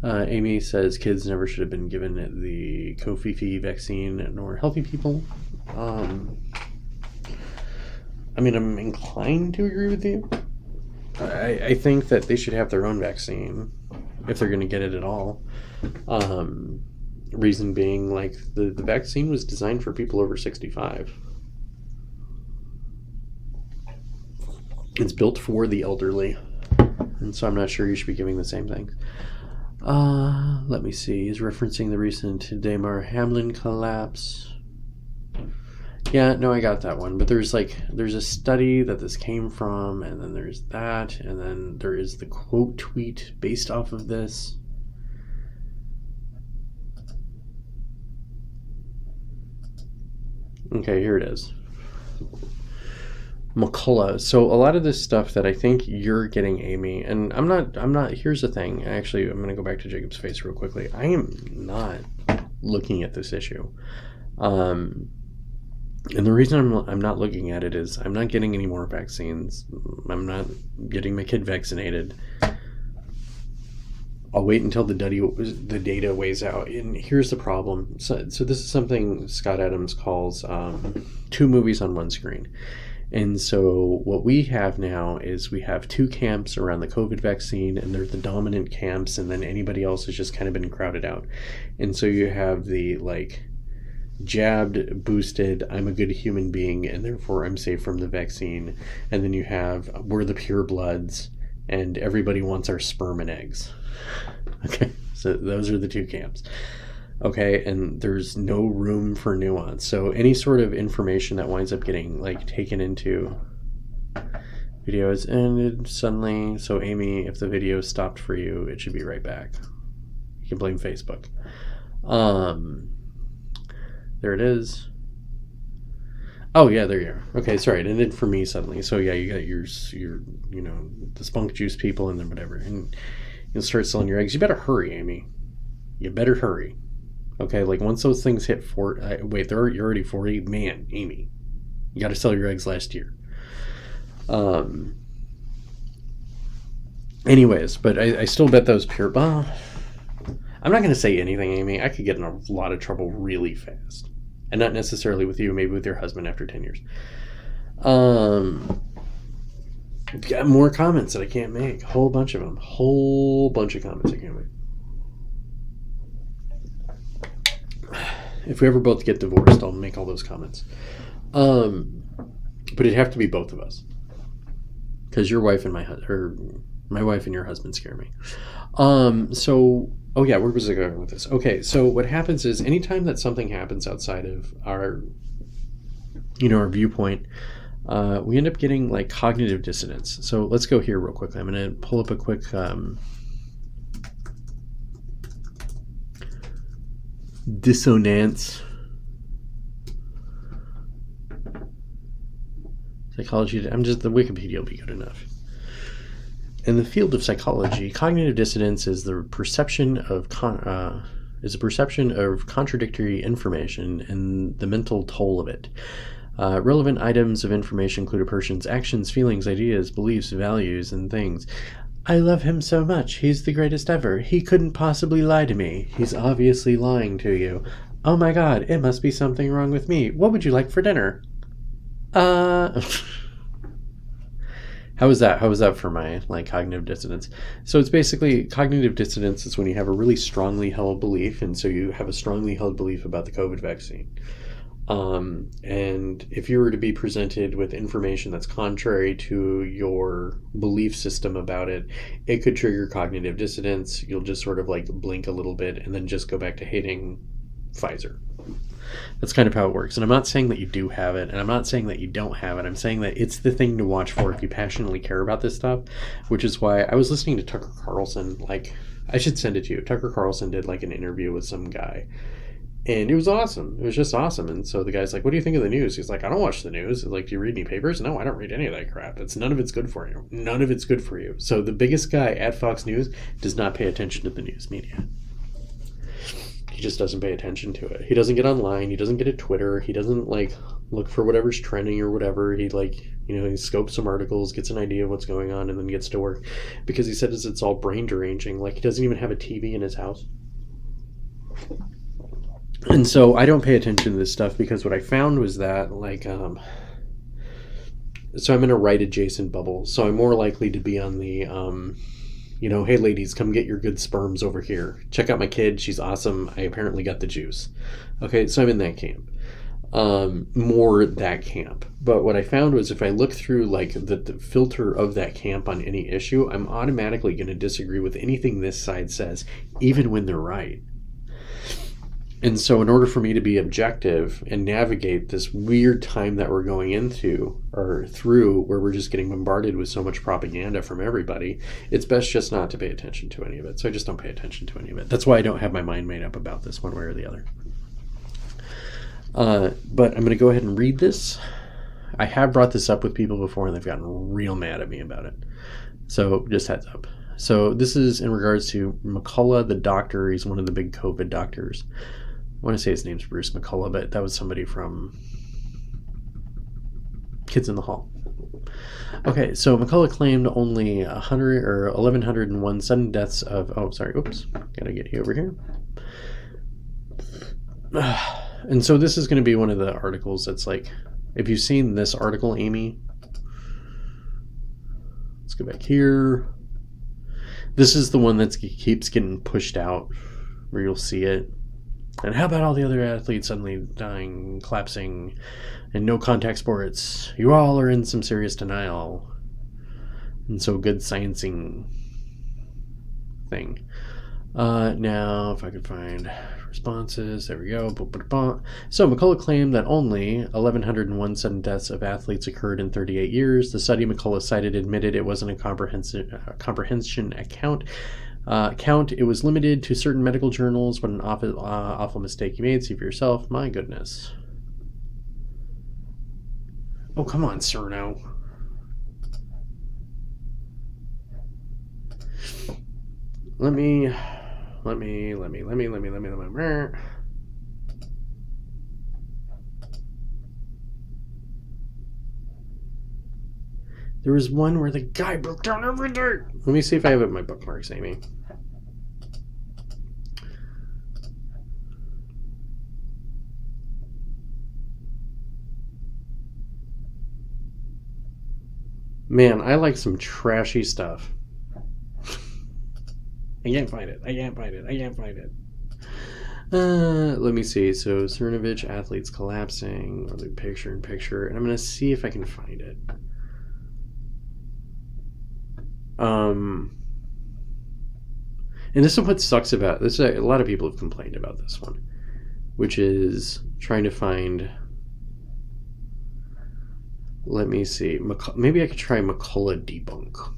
Amy says kids never should have been given the Kofifi vaccine, nor healthy people. I mean, I'm inclined to agree with you. I think that they should have their own vaccine if they're going to get it at all. Reason being, like, the vaccine was designed for people over 65. It's built for the elderly. And so I'm not sure you should be giving the same thing. Let me see. He's referencing the recent Damar Hamlin collapse. Yeah, no, I got that one. But there's a study that this came from, and then there's that, and then there is the quote tweet based off of this. Okay, here it is. McCullough. So a lot of this stuff that I think you're getting, Amy, and I'm not, here's the thing. Actually, I'm going to go back to Jacob's face real quickly. I am not looking at this issue. And the reason I'm not looking at it is I'm not getting any more vaccines. I'm not getting my kid vaccinated. I'll wait until the data weighs out. And here's the problem. So this is something Scott Adams calls two movies on one screen. And so what we have now is we have two camps around the COVID vaccine, and they're the dominant camps, and then anybody else has just kind of been crowded out. And so you have the, like, jabbed, boosted, I'm a good human being and therefore I'm safe from the vaccine. And then you have, we're the pure bloods and everybody wants our sperm and eggs. Okay, so those are the two camps. Okay, and there's no room for nuance. So any sort of information that winds up getting like taken into videos and suddenly, so Amy, if the video stopped for you, it should be right back. You can blame Facebook. There it is. Oh yeah, there you are. Okay, sorry, it ended for me suddenly. So yeah, you got your the spunk juice people and then whatever, and you'll start selling your eggs. You better hurry, Amy. You better hurry. Okay, like once those things hit you're already 40. Man, Amy, you got to sell your eggs last year. Anyways, but I still bet those pure. Well, I'm not going to say anything, Amy. I could get in a lot of trouble really fast. And not necessarily with you, maybe with your husband after 10 years. Got more comments that I can't make. Whole bunch of them. Whole bunch of comments I can't make. If we ever both get divorced, I'll make all those comments. But it'd have to be both of us. Because your wife and my wife and your husband scare me. Oh yeah, where was I going with this? Okay, so what happens is anytime that something happens outside of our viewpoint, we end up getting like cognitive dissonance. So let's go here real quickly. I'm going to pull up a quick dissonance. Psychology, the Wikipedia will be good enough. In the field of psychology, cognitive dissonance is the perception of contradictory information and the mental toll of it. Relevant items of information include a person's actions, feelings, ideas, beliefs, values, and things. I love him so much. He's the greatest ever. He couldn't possibly lie to me. He's obviously lying to you. Oh my god, it must be something wrong with me. What would you like for dinner? How was that for my cognitive dissonance? So it's basically cognitive dissonance is when you have a really strongly held belief, and so you have a strongly held belief about the COVID vaccine. And if you were to be presented with information that's contrary to your belief system about it, it could trigger cognitive dissonance. You'll just sort of blink a little bit and then just go back to hating Pfizer. That's kind of how it works. And I'm not saying that you do have it, and I'm not saying that you don't have it. I'm saying that it's the thing to watch for if you passionately care about this stuff, which is why I was listening to Tucker Carlson. I should send it to you. Tucker Carlson did an interview with some guy, and it was awesome. It was just awesome. And so the guy's like, what do you think of the news? He's like, I don't watch the news. He's like, do you read any papers? No, I don't read any of that crap. None of it's good for you. None of it's good for you. So the biggest guy at Fox News does not pay attention to the news media. He just doesn't pay attention to it. He doesn't get online. He doesn't get a Twitter. He doesn't look for whatever's trending or whatever. He he scopes some articles, gets an idea of what's going on, and then gets to work. Because he says it's all brain deranging. He doesn't even have a TV in his house. And so I don't pay attention to this stuff because what I found was that so I'm in a right adjacent bubble. So I'm more likely to be on the hey ladies, come get your good sperms over here. Check out my kid, she's awesome. I apparently got the juice. Okay, so I'm in that camp. More that camp. But what I found was if I look through the filter of that camp on any issue, I'm automatically going to disagree with anything this side says, even when they're right. And so in order for me to be objective and navigate this weird time that we're going into or through where we're just getting bombarded with so much propaganda from everybody, it's best just not to pay attention to any of it. So I just don't pay attention to any of it. That's why I don't have my mind made up about this one way or the other. But I'm going to go ahead and read this. I have brought this up with people before and they've gotten real mad at me about it. So just heads up. So this is in regards to McCullough, the doctor. He's one of the big COVID doctors. I want to say his name's Bruce McCullough, but that was somebody from Kids in the Hall. Okay, so McCullough claimed only 1,101 sudden deaths of... Oh, sorry. Oops. Gotta get you over here. And so this is going to be one of the articles that's if you've seen this article, Amy, let's go back here. This is the one that keeps getting pushed out where you'll see it. And how about all the other athletes suddenly dying, collapsing, and no contact sports? You all are in some serious denial. And so good sciencing thing. Now, if I could find responses, there we go. So McCullough claimed that only 1,101 sudden deaths of athletes occurred in 38 years. The study McCullough cited admitted it wasn't a comprehension account. It was limited to certain medical journals. What an awful mistake you made. See for yourself. My goodness. Oh, come on, Cerno. Let me. There was one where the guy broke down everything. Let me see if I have it in my bookmarks, Amy. Man, I like some trashy stuff. I can't find it. Let me see. So, Cernovich, athletes collapsing, or the picture, and I'm going to see if I can find it. And this is what sucks about this. A lot of people have complained about this one, which is trying to find. Let me see. Maybe I could try McCullough debunk.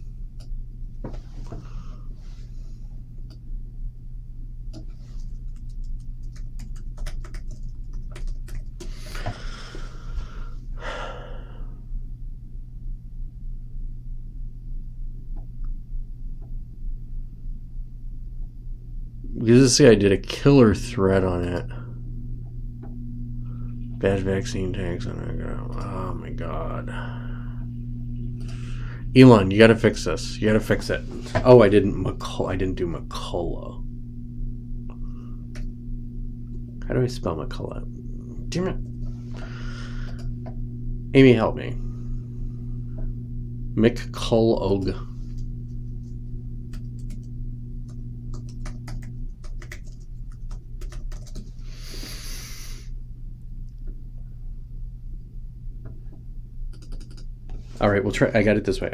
Because this guy did a killer thread on it. Bad vaccine tanks. Oh my god. Elon, you gotta fix this. You gotta fix it. Oh, I didn't do McCullough. How do I spell McCullough? Damn it. Amy, help me. McCullough. All right, we'll try. I got it this way.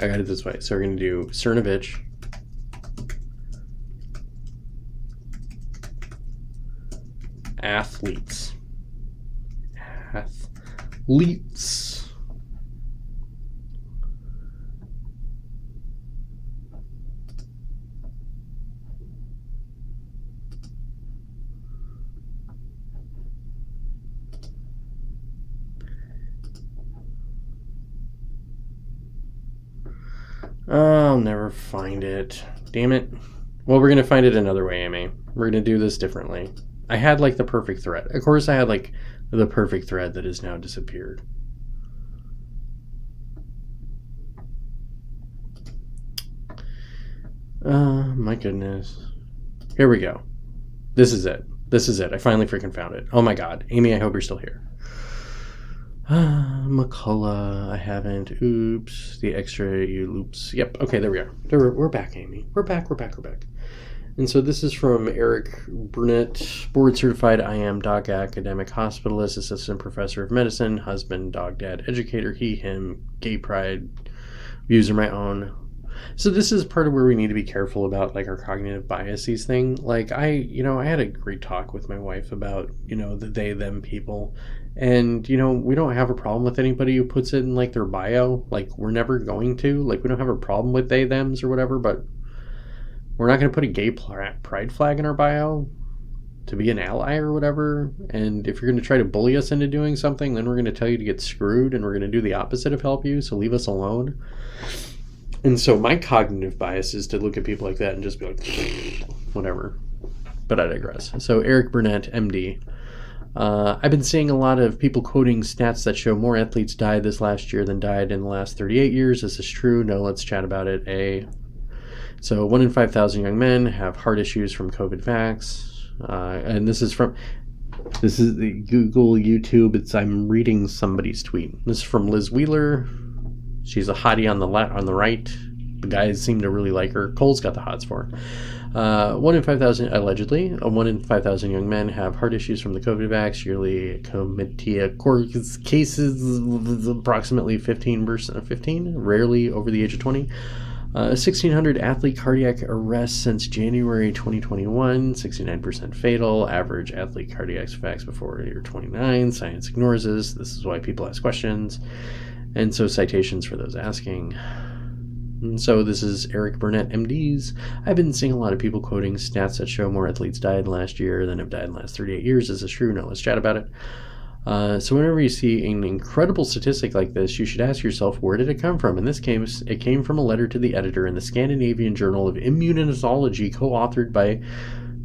So we're going to do Cernovich. Athletes. I'll never find it. Damn it. Well, we're going to find it another way, Amy. We're going to do this differently. I had like the perfect thread. Of course, I had like the perfect thread that has now disappeared. My goodness. Here we go. This is it. I finally freaking found it. Oh my god. Amy, I hope you're still here. McCullough, I haven't. Oops. The X-ray, you loops. Yep. Okay, there we are. We're back, Amy. We're back. And so this is from Eric Burnett, board certified IM dog academic hospitalist, assistant professor of medicine, husband, dog dad, educator, he, him, gay pride, views are my own. So this is part of where we need to be careful about like our cognitive biases thing. Like I had a great talk with my wife about, the they, them people. And, we don't have a problem with anybody who puts it in like their bio. Like we're never going to, like we don't have a problem with they, thems or whatever, but we're not going to put a gay pride flag in our bio to be an ally or whatever. And if you're going to try to bully us into doing something, then we're going to tell you to get screwed and we're going to do the opposite of help you. So leave us alone. And so my cognitive bias is to look at people like that and just be like, whatever. But I digress. So Eric Burnett, MD. I've been seeing a lot of people quoting stats that show more athletes died this last year than died in the last 38 years. Is this true? No, let's chat about it. So 1 in 5,000 young men have heart issues from COVID vax. And this is the Google, YouTube. I'm reading somebody's tweet. This is from Liz Wheeler. She's a hottie on the right. The guys seem to really like her. Cole's got the hots for her. 1 in 5,000, allegedly, 1 in 5,000 young men have heart issues from the COVID vax. Yearly comatose cases, approximately 15%, rarely over the age of 20. 1,600 athlete cardiac arrests since January 2021, 69% fatal. Average athlete cardiac vax before year 29. Science ignores this. This is why people ask questions. And so citations for those asking. And so this is Eric Burnett, MDs. I've been seeing a lot of people quoting stats that show more athletes died last year than have died in the last 38 years. Is this true? No, let's chat about it. So whenever you see an incredible statistic like this, you should ask yourself, where did it come from? In this case, it came from a letter to the editor in the Scandinavian Journal of Immunology, co-authored by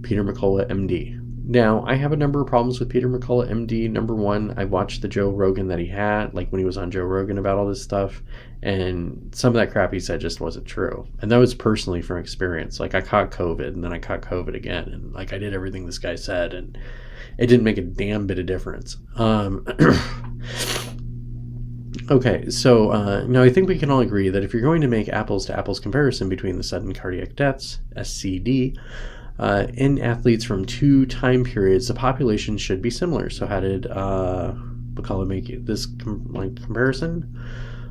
Peter McCullough, MD. Now, I have a number of problems with Peter McCullough, MD. Number one, I watched the Joe Rogan that he had, like when he was on Joe Rogan about all this stuff, and some of that crap he said just wasn't true. And that was personally from experience. Like, I caught COVID, and then I caught COVID again, and like I did everything this guy said, and it didn't make a damn bit of difference. Okay, so now I think we can all agree that if you're going to make apples-to-apples comparison between the sudden cardiac deaths, SCD, in athletes from two time periods, the population should be similar. So how did McCullough make this comparison?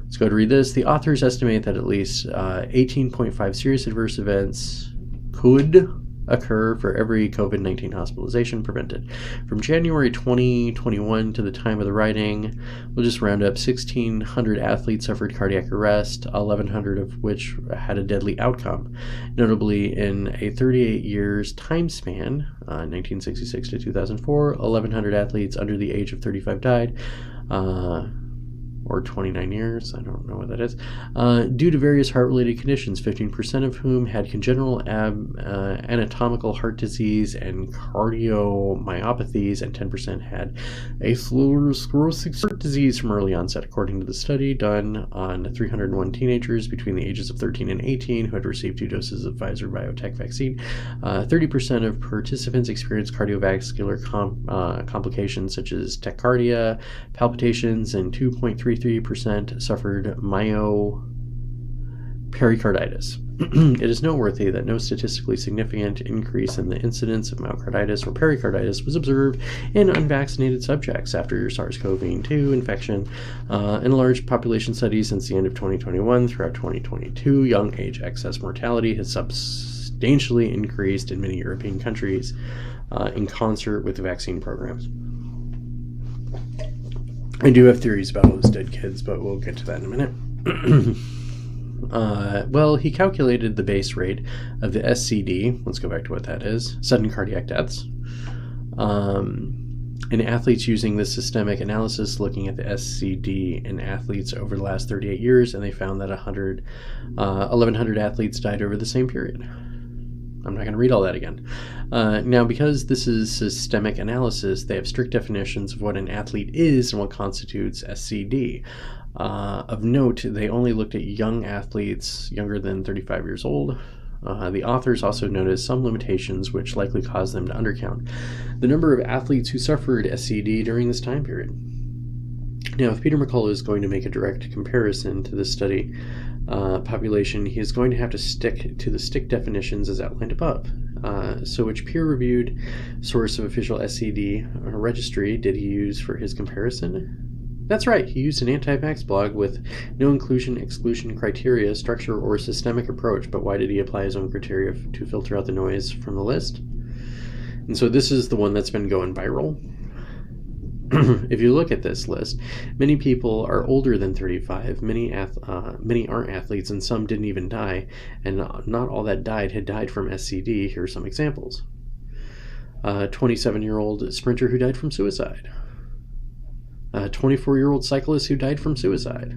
Let's go to read this. The authors estimate that at least 18.5 serious adverse events could occur for every COVID-19 hospitalization prevented. From January 2021 to the time of the writing, we'll just round up 1,600 athletes suffered cardiac arrest, 1,100 of which had a deadly outcome. Notably, in a 38 years time span, 1966 to 2004, 1,100 athletes under the age of 35 died. or 29 years, I don't know what that is, due to various heart-related conditions, 15% of whom had congenital anatomical heart disease and cardiomyopathies, and 10% had atherosclerotic heart disease from early onset, according to the study done on 301 teenagers between the ages of 13 and 18 who had received 2 doses of Pfizer-BioNTech vaccine. 30% of participants experienced cardiovascular complications such as tachycardia, palpitations, and 2.33% suffered myopericarditis. It is noteworthy that no statistically significant increase in the incidence of myocarditis or pericarditis was observed in unvaccinated subjects after SARS-CoV-2 infection in a large population study since the end of 2021. Throughout 2022, young age excess mortality has substantially increased in many European countries in concert with the vaccine programs. I do have theories about all those dead kids, but we'll get to that in a minute. Well, he calculated the base rate of the SCD. Let's go back to what that is. Sudden cardiac deaths. In athletes using this systemic analysis, looking at the SCD in athletes over the last 38 years, and they found that 1,100 athletes died over the same period. I'm not going to read all that again. Now, because this is systemic analysis, they have strict definitions of what an athlete is and what constitutes SCD. Of note, they only looked at young athletes younger than 35 years old. The authors also noticed some limitations which likely caused them to undercount the number of athletes who suffered SCD during this time period. Now, if Peter McCullough is going to make a direct comparison to this study population, he is going to have to stick to the strict definitions as outlined above. So which peer-reviewed source of official SCD registry did he use for his comparison? That's right, he used an anti-vax blog with no inclusion-exclusion criteria, structure, or systemic approach. But why did he apply his own criteria to filter out the noise from the list? And so this is the one that's been going viral. If you look at this list, many people are older than 35, many aren't athletes, and some didn't even die, and not all that died had died from SCD. Here are some examples. 27-year-old sprinter who died from suicide. 24-year-old cyclist who died from suicide.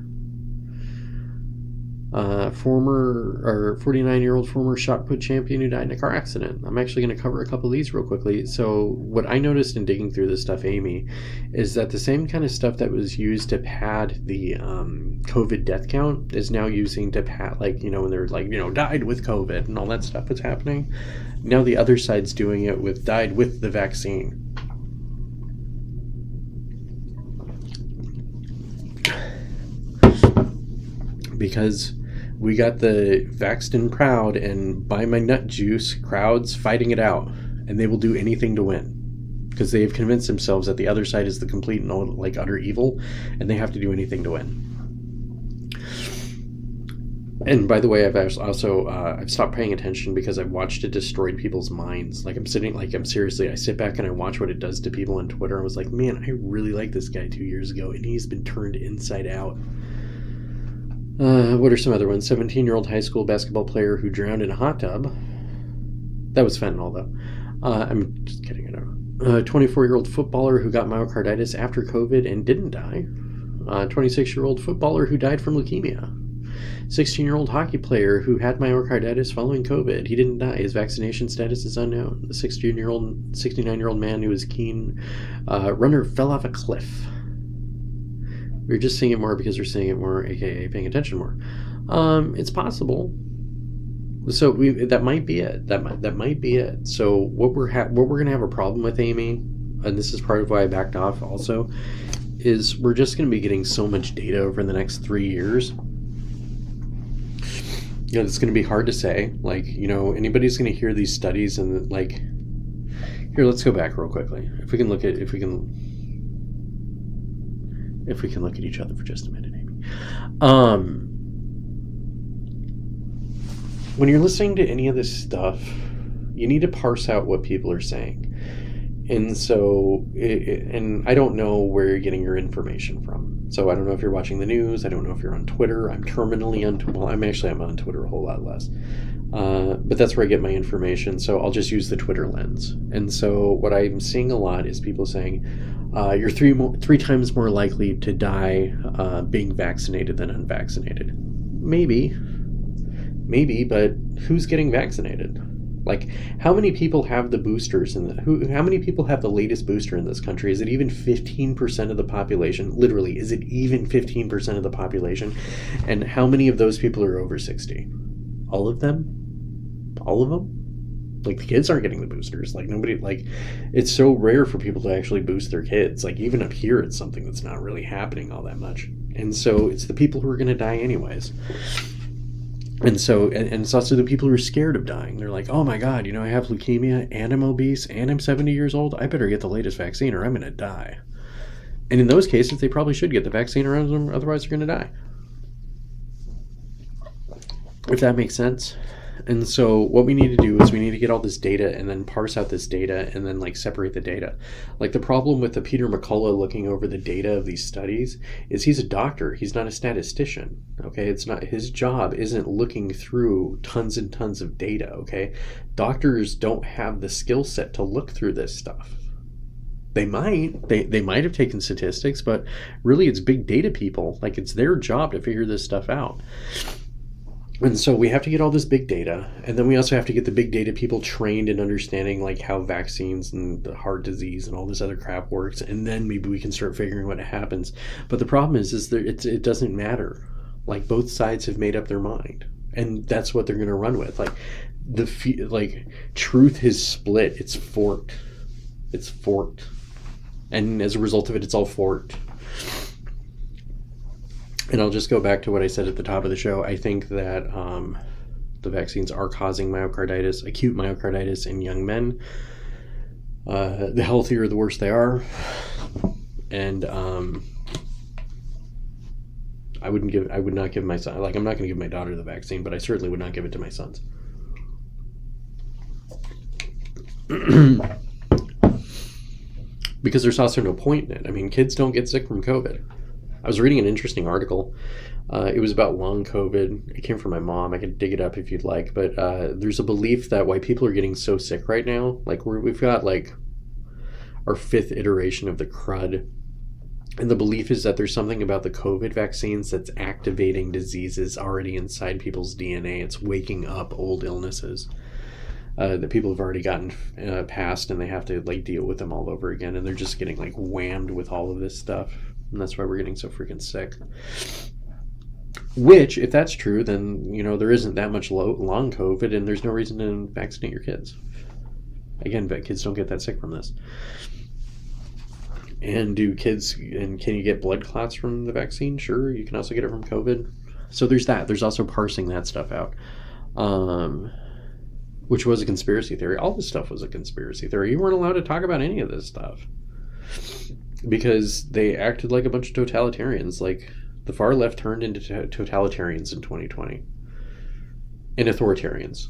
49-year-old former shot put champion who died in a car accident. I'm actually going to cover a couple of these real quickly. So what I noticed in digging through this stuff, Amy, is that the same kind of stuff that was used to pad the COVID death count is now using to pad, like, when they're like, died with COVID and all that stuff that's happening. Now the other side's doing it with died with the vaccine. Because we got the vaxxed and proud and buy my nut juice crowds fighting it out, and they will do anything to win because they have convinced themselves that the other side is the complete and utter evil, and they have to do anything to win. And by the way, I've stopped paying attention because I've watched it destroy people's minds. I sit back and I watch what it does to people on Twitter. I was like, man, I really liked this guy 2 years ago, and he's been turned inside out. What are some other ones? 17-year-old high school basketball player who drowned in a hot tub. That was fentanyl, though. I'm just kidding. 24-year-old footballer who got myocarditis after COVID and didn't die. 26-year-old footballer who died from leukemia. 16-year-old hockey player who had myocarditis following COVID. He didn't die. His vaccination status is unknown. The 69-year-old man who was a keen runner fell off a cliff. We're just seeing it more because we're seeing it more, aka paying attention more. It's possible. So that might be it. That might be it. So what we're going to have a problem with, Amy, and this is part of why I backed off also, is we're just going to be getting so much data over the next 3 years. It's going to be hard to say. Anybody's going to hear these studies and here, let's go back real quickly. If we can look at each other for just a minute, Amy. When you're listening to any of this stuff, you need to parse out what people are saying. And so, and I don't know where you're getting your information from. So I don't know if you're watching the news. I don't know if you're on Twitter. I'm terminally on Twitter. I'm on Twitter a whole lot less. But that's where I get my information, so I'll just use the Twitter lens. And so what I'm seeing a lot is people saying, you're three times more likely to die being vaccinated than unvaccinated. Maybe, but who's getting vaccinated? Like, how many people have the boosters how many people have the latest booster in this country? Is it even 15% of the population? Literally, is it even 15% of the population? And how many of those people are over 60? All of them? All of them? Like, the kids aren't getting the boosters. Like, nobody, like, it's so rare for people to actually boost their kids. Like, even up here, it's something that's not really happening all that much. And so it's the people who are going to die anyways. And so, and it's also the people who are scared of dying. They're like, oh my God, I have leukemia and I'm obese and I'm 70 years old. I better get the latest vaccine or I'm going to die. And in those cases, they probably should get the vaccine or otherwise they're going to die. If that makes sense. And so what we need to do is we need to get all this data and then parse out this data and then like separate the data. Like, the problem with the Peter McCullough looking over the data of these studies is he's a doctor. He's not a statistician. Okay. It's not, his job isn't looking through tons and tons of data. Okay. Doctors don't have the skill set to look through this stuff. They might have taken statistics, but really it's big data people. Like, it's their job to figure this stuff out. And so we have to get all this big data, and then we also have to get the big data people trained in understanding like how vaccines and the heart disease and all this other crap works, and then maybe we can start figuring what happens. But the problem is that it doesn't matter. Like, both sides have made up their mind, and that's what they're going to run with. Like, truth is split. It's forked. And as a result of it, it's all forked. And I'll just go back to what I said at the top of the show. I think that the vaccines are causing myocarditis, acute myocarditis in young men. The healthier, the worse they are. And I would not give my son, like, I'm not going to give my daughter the vaccine, but I certainly would not give it to my sons. Because there's also no point in it. I mean, kids don't get sick from COVID. I was reading an interesting article. It was about long COVID. It came from my mom. I could dig it up if you'd like. But there's a belief that why people are getting so sick right now, like we've got like our 5th iteration of the crud. And the belief is that there's something about the COVID vaccines that's activating diseases already inside people's DNA. It's waking up old illnesses that people have already gotten past, and they have to like deal with them all over again. And they're just getting like whammed with all of this stuff. And that's why we're getting so freaking sick. Which, if that's true, then, there isn't that much long COVID, and there's no reason to vaccinate your kids. Again, kids don't get that sick from this. And can you get blood clots from the vaccine? Sure. You can also get it from COVID. So there's that. There's also parsing that stuff out. Which was a conspiracy theory. All this stuff was a conspiracy theory. You weren't allowed to talk about any of this stuff. Because they acted like a bunch of totalitarians. Like, the far left turned into totalitarians in 2020. And authoritarians.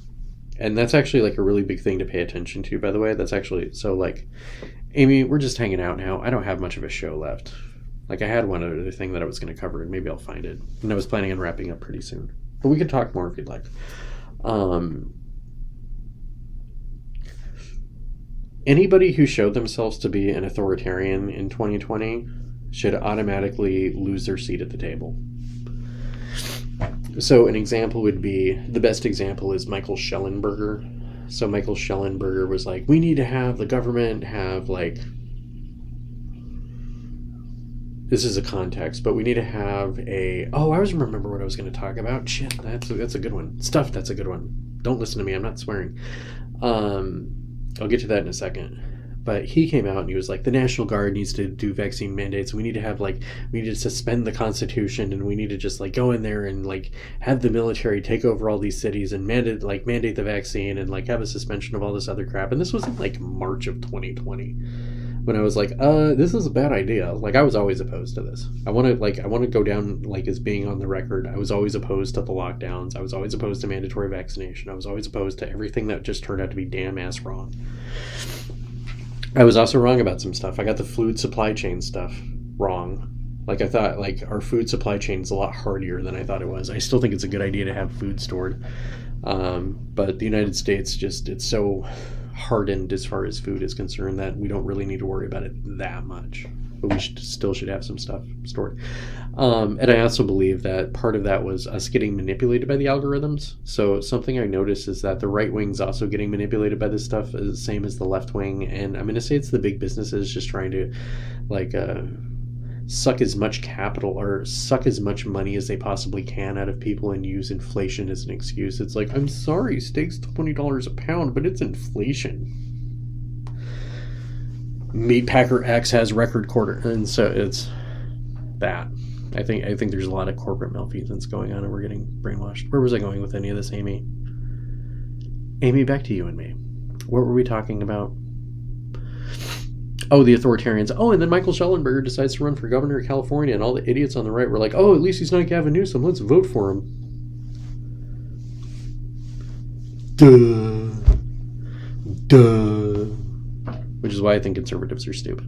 And that's actually like a really big thing to pay attention to, by the way. That's actually, so like, Amy, we're just hanging out now. I don't have much of a show left. Like, I had one other thing that I was going to cover, and maybe I'll find it. And I was planning on wrapping up pretty soon. But we can talk more if you'd like. Anybody who showed themselves to be an authoritarian in 2020 should automatically lose their seat at the table. So an example would be, the best example is Michael Schellenberger. So Michael Schellenberger was like, we need to have the government have like, this is a context, but we need to have I always remember what I was going to talk about. Shit, that's a good one. That's a good one. Don't listen to me. I'm not swearing. I'll get to that in a second. But he came out and he was like, the National Guard needs to do vaccine mandates. We need to suspend the Constitution, and we need to just like go in there and like have the military take over all these cities and mandate the vaccine and like have a suspension of all this other crap. And this was in like March of 2020 when I was like, this is a bad idea. Like, I was always opposed to this. I want to go down like as being on the record. I was always opposed to the lockdowns. I was always opposed to mandatory vaccination. I was always opposed to everything that just turned out to be damn ass wrong. I was also wrong about some stuff. I got the food supply chain stuff wrong. Like, I thought like our food supply chain is a lot hardier than I thought it was. I still think it's a good idea to have food stored. But the United States it's so hardened as far as food is concerned that we don't really need to worry about it that much. But we still should have some stuff stored. And I also believe that part of that was us getting manipulated by the algorithms. So something I noticed is that the right wing's also getting manipulated by this stuff, the same as the left wing. And I'm going to say it's the big businesses just trying to suck as much capital or suck as much money as they possibly can out of people and use inflation as an excuse. It's like, I'm sorry, steak's $20 a pound, but it's inflation. Meatpacker X has record quarter, and so it's that. I think there's a lot of corporate malfeasance going on, and we're getting brainwashed. Where was I going with any of this, Amy? Amy, back to you and me. What were we talking about? Oh, the authoritarians. Oh, and then Michael Schellenberger decides to run for governor of California, and all the idiots on the right were like, oh, at least he's not Gavin Newsom. Let's vote for him. Duh. Which is why I think conservatives are stupid.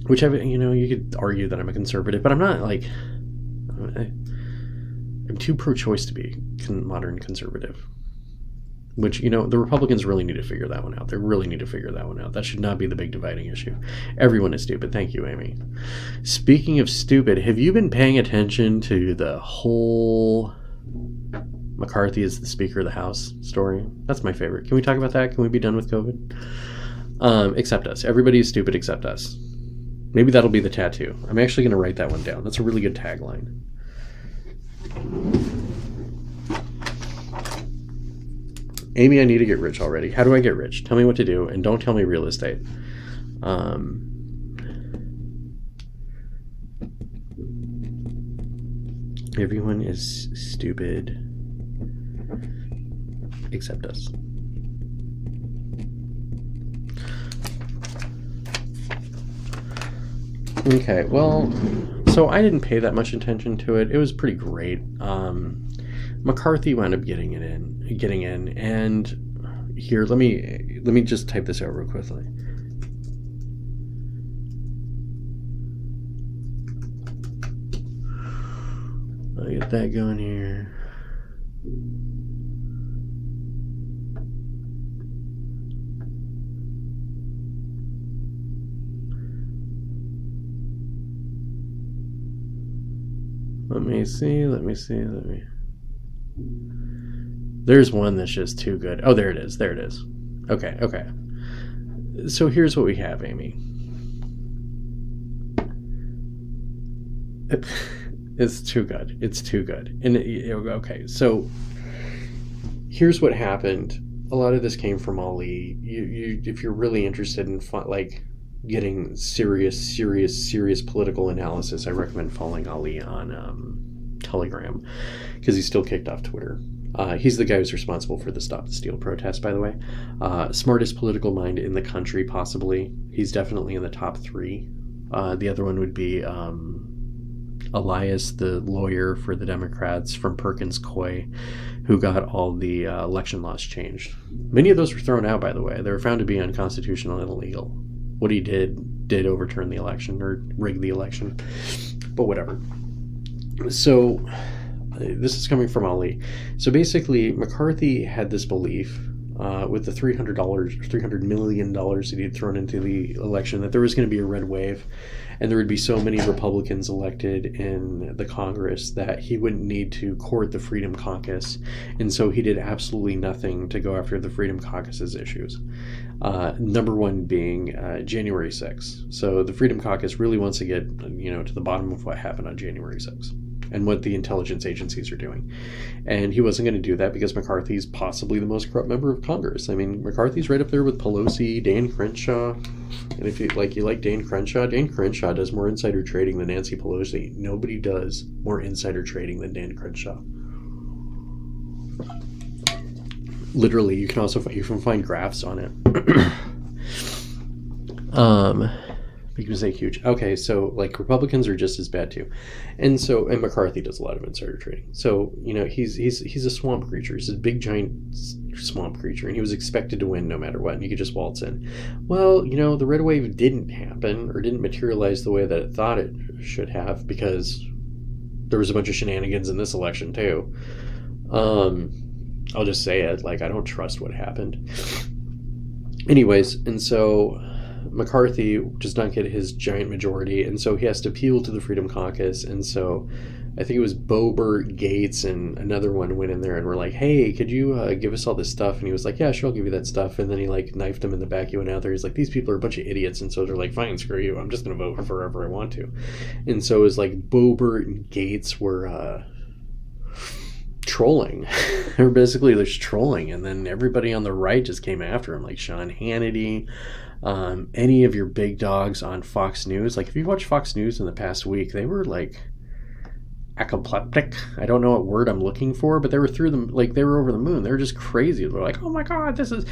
Which you could argue that I'm a conservative, but I'm not like... I'm too pro-choice to be modern conservative. Which, the Republicans really need to figure that one out. They really need to figure that one out. That should not be the big dividing issue. Everyone is stupid. Thank you, Amy. Speaking of stupid, have you been paying attention to the whole McCarthy is the Speaker of the House story? That's my favorite. Can we talk about that? Can we be done with COVID? Except us. Everybody is stupid except us. Maybe that'll be the tattoo. I'm actually going to write that one down. That's a really good tagline. Amy, I need to get rich already. How do I get rich? Tell me what to do, and don't tell me real estate. Everyone is stupid except us. Okay, well, so I didn't pay that much attention to it. It was pretty great. McCarthy wound up getting in, and here, let me just type this out real quickly. I'll get that going here. Let me see. There's one that's just too good. Oh, there it is. Okay. So here's what we have, Amy. It's too good. And okay, so here's what happened. A lot of this came from Ali. You if you're really interested in getting serious political analysis, I recommend following Ali on Telegram, because he's still kicked off Twitter. He's the guy who's responsible for the Stop the Steal protest, by the way. Smartest political mind in the country, possibly. He's definitely in the top 3. The other one would be Elias, the lawyer for the Democrats from Perkins Coie, who got all the election laws changed. Many of those were thrown out, by the way. They were found to be unconstitutional and illegal. What he did overturn the election or rig the election, but whatever. So this is coming from Ali. So basically, McCarthy had this belief with the $300 million that he had thrown into the election, that there was going to be a red wave, and there would be so many Republicans elected in the Congress that he wouldn't need to court the Freedom Caucus, and so he did absolutely nothing to go after the Freedom Caucus's issues. Number one being January 6th. So the Freedom Caucus really wants to get to the bottom of what happened on January 6th. And what the intelligence agencies are doing. And he wasn't going to do that because McCarthy's possibly the most corrupt member of Congress. I mean, McCarthy's right up there with Pelosi, Dan Crenshaw. And if you like Dan Crenshaw does more insider trading than Nancy Pelosi. Nobody does more insider trading than Dan Crenshaw. Literally, you can find graphs on it. Because they're huge. Okay, so Republicans are just as bad too, and McCarthy does a lot of insider trading. So he's a swamp creature. He's a big giant swamp creature, and he was expected to win no matter what. And you could just waltz in. Well, the red wave didn't happen or didn't materialize the way that it thought it should have, because there was a bunch of shenanigans in this election too. I'll just say it, like, I don't trust what happened. Anyways, and so McCarthy does not get his giant majority, and so he has to appeal to the Freedom Caucus, and so I think it was Boebert, Gates, and another one went in there and were like, hey, could you give us all this stuff? And he was like, yeah, sure, I'll give you that stuff. And then he, like, knifed him in the back. He went out there. He's like, these people are a bunch of idiots. And so they're like, fine, screw you. I'm just going to vote for whoever I want to. And so it was like Boebert and Gates were trolling. They were basically just trolling. And then everybody on the right just came after him, like Sean Hannity, any of your big dogs on Fox News. Like, if you watch Fox News in the past week, they were like apoplectic. I don't know what word I'm looking for, but they were through them, like they were over the moon. They were just crazy. They're like, oh my god, this is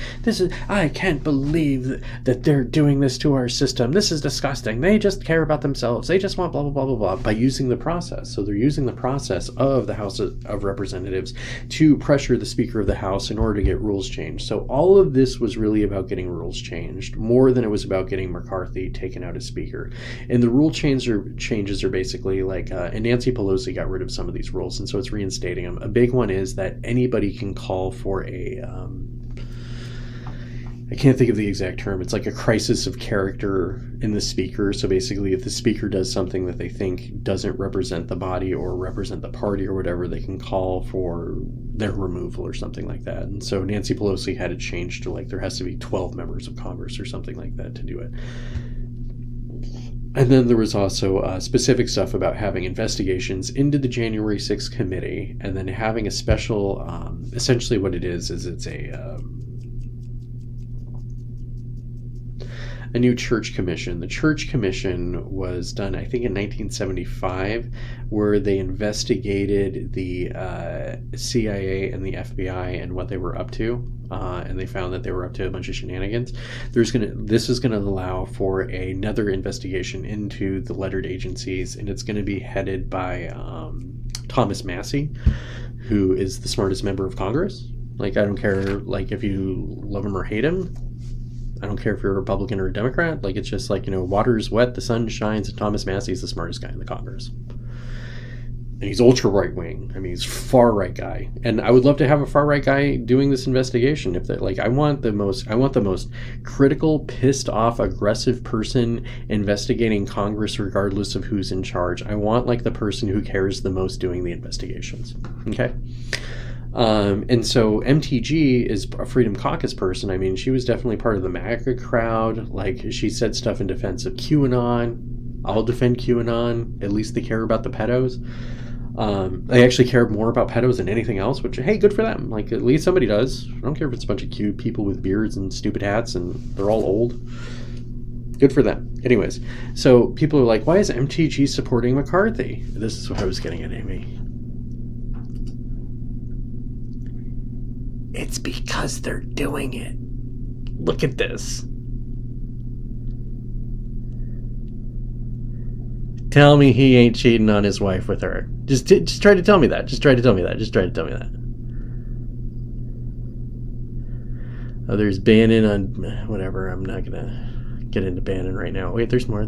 I can't believe that they're doing this to our system. This is disgusting. They just care about themselves. They just want blah blah blah blah blah, by using the process. So they're using the process of the House of Representatives to pressure the Speaker of the House in order to get rules changed. So all of this was really about getting rules changed more than it was about getting McCarthy taken out as Speaker. And the rule changes are basically like, and Nancy Pelosi got rid of some of these rules, and so it's reinstating them. A big one is that anybody can call for a I can't think of the exact term. It's like a crisis of character in the speaker. So basically, if the speaker does something that they think doesn't represent the body or represent the party or whatever, they can call for their removal or something like that. And so Nancy Pelosi had it changed to, like, there has to be 12 members of Congress or something like that to do it. And then there was also specific stuff about having investigations into the January 6th committee, and then having a special, essentially what it is it's a new church commission. The church commission was done, I think, in 1975, where they investigated the CIA and the FBI and what they were up to. And they found that they were up to a bunch of shenanigans. This is going to allow for another investigation into the lettered agencies, and it's going to be headed by Thomas Massie, who is the smartest member of Congress. Like, I don't care, like, if you love him or hate him. I don't care if you're a Republican or a Democrat. Like, it's just like, you know, water's wet, the sun shines, and Thomas Massie is the smartest guy in the Congress. And he's ultra right wing. I mean, he's far right guy. And I would love to have a far right guy doing this investigation. If they're like, I want the most critical, pissed off, aggressive person investigating Congress, regardless of who's in charge. I want, like, the person who cares the most doing the investigations. Okay. And so MTG is a Freedom Caucus person. I mean, she was definitely part of the MAGA crowd. Like, she said stuff in defense of QAnon. I'll defend QAnon. At least they care about the pedos. They actually care more about pedos than anything else, which, hey, good for them. Like, at least somebody does. I don't care if it's a bunch of cute people with beards and stupid hats and they're all old. Good for them. Anyways, so people are like, why is MTG supporting McCarthy? This is what I was getting at, Amy. It's because they're doing it. Look at this. Tell me he ain't cheating on his wife with her. Just try to tell me that. Just try to tell me that. Oh, there's Bannon on whatever. I'm not gonna get into Bannon right now. Wait, there's more.